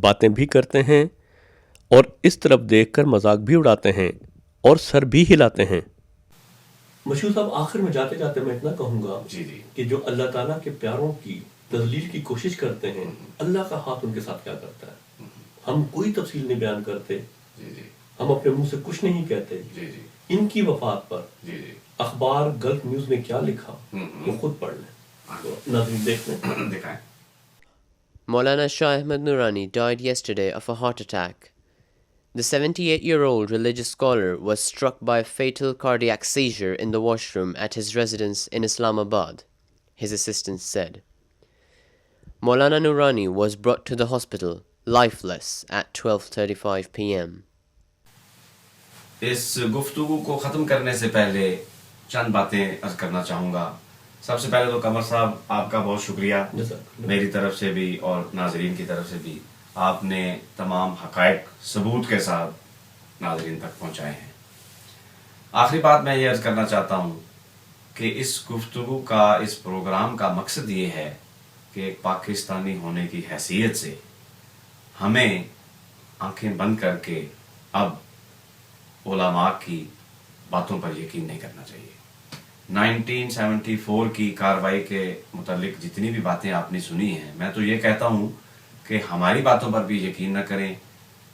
Speaker 5: باتیں بھی کرتے ہیں اور اس طرف دیکھ کر مذاق بھی اڑاتے ہیں اور سر بھی ہلاتے ہیں۔
Speaker 2: مشہور صاحب، آخر میں جاتے جاتے میں اتنا کہوں گا
Speaker 1: جی جی
Speaker 2: کہ جو اللہ تعالیٰ کے پیاروں کی تذلیل کی کوشش کرتے ہیں، اللہ کا ہاتھ ان کے ساتھ کیا کرتا ہے۔ ہم کوئی تفصیل نہیں بیان کرتے،
Speaker 1: جی جی
Speaker 2: ہم اپنے منہ سے کچھ نہیں کہتے۔
Speaker 1: جی جی
Speaker 2: ان کی وفات پر
Speaker 1: جی جی
Speaker 2: اخبار گلف نیوز نے کیا لکھا وہ خود پڑھ لیں، تو ناظرین دیکھ لیں۔
Speaker 1: دکھائیں۔
Speaker 3: Maulana Shah Ahmad Nurani died yesterday of a heart attack. The 78-year-old religious scholar was struck by a fatal cardiac seizure in the washroom at his residence in Islamabad, his assistant said. Maulana Nurani was brought to the hospital, lifeless, at 12:35 p.m.
Speaker 1: اس گفتگو کو ختم کرنے سے پہلے چند باتیں عرض کرنا چاہوں گا۔ سب سے پہلے تو قمر صاحب آپ کا بہت شکریہ، میری طرف سے بھی اور ناظرین کی طرف سے بھی۔ آپ نے تمام حقائق ثبوت کے ساتھ ناظرین تک پہنچائے ہیں۔ آخری بات میں یہ عرض کرنا چاہتا ہوں کہ اس گفتگو کا، اس پروگرام کا مقصد یہ ہے کہ ایک پاکستانی ہونے کی حیثیت سے ہمیں آنکھیں بند کر کے اب علماء کی باتوں پر یقین نہیں کرنا چاہیے۔ 1974 کی کارروائی کے متعلق جتنی بھی باتیں آپ نے سنی ہیں، میں تو یہ کہتا ہوں کہ ہماری باتوں پر بھی یقین نہ کریں۔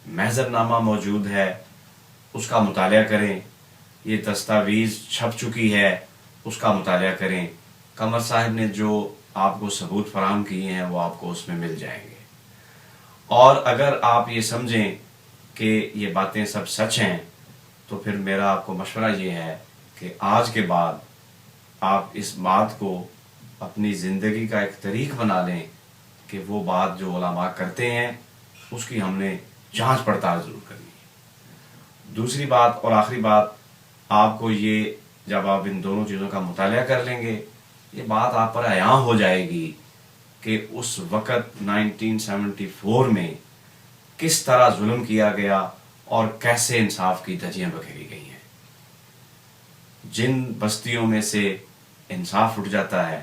Speaker 1: محضر نامہ موجود ہے، اس کا مطالعہ کریں۔ یہ دستاویز چھپ چکی ہے، اس کا مطالعہ کریں۔ قمر صاحب نے جو آپ کو ثبوت فراہم کیے ہیں وہ آپ کو اس میں مل جائیں گے۔ اور اگر آپ یہ سمجھیں کہ یہ باتیں سب سچ ہیں تو پھر میرا آپ کو مشورہ یہ ہے کہ آج کے بعد آپ اس بات کو اپنی زندگی کا ایک طریق بنا لیں کہ وہ بات جو علماء کرتے ہیں اس کی ہم نے جانچ پڑتال ضرور کرنی ہے۔ دوسری بات اور آخری بات، آپ کو یہ جب آپ ان دونوں چیزوں کا مطالعہ کر لیں گے، یہ بات آپ پر عیاں ہو جائے گی کہ اس وقت 1974 میں کس طرح ظلم کیا گیا اور کیسے انصاف کی دھجیاں بکھیری گئی ہیں۔ جن بستیوں میں سے انصاف اٹھ جاتا ہے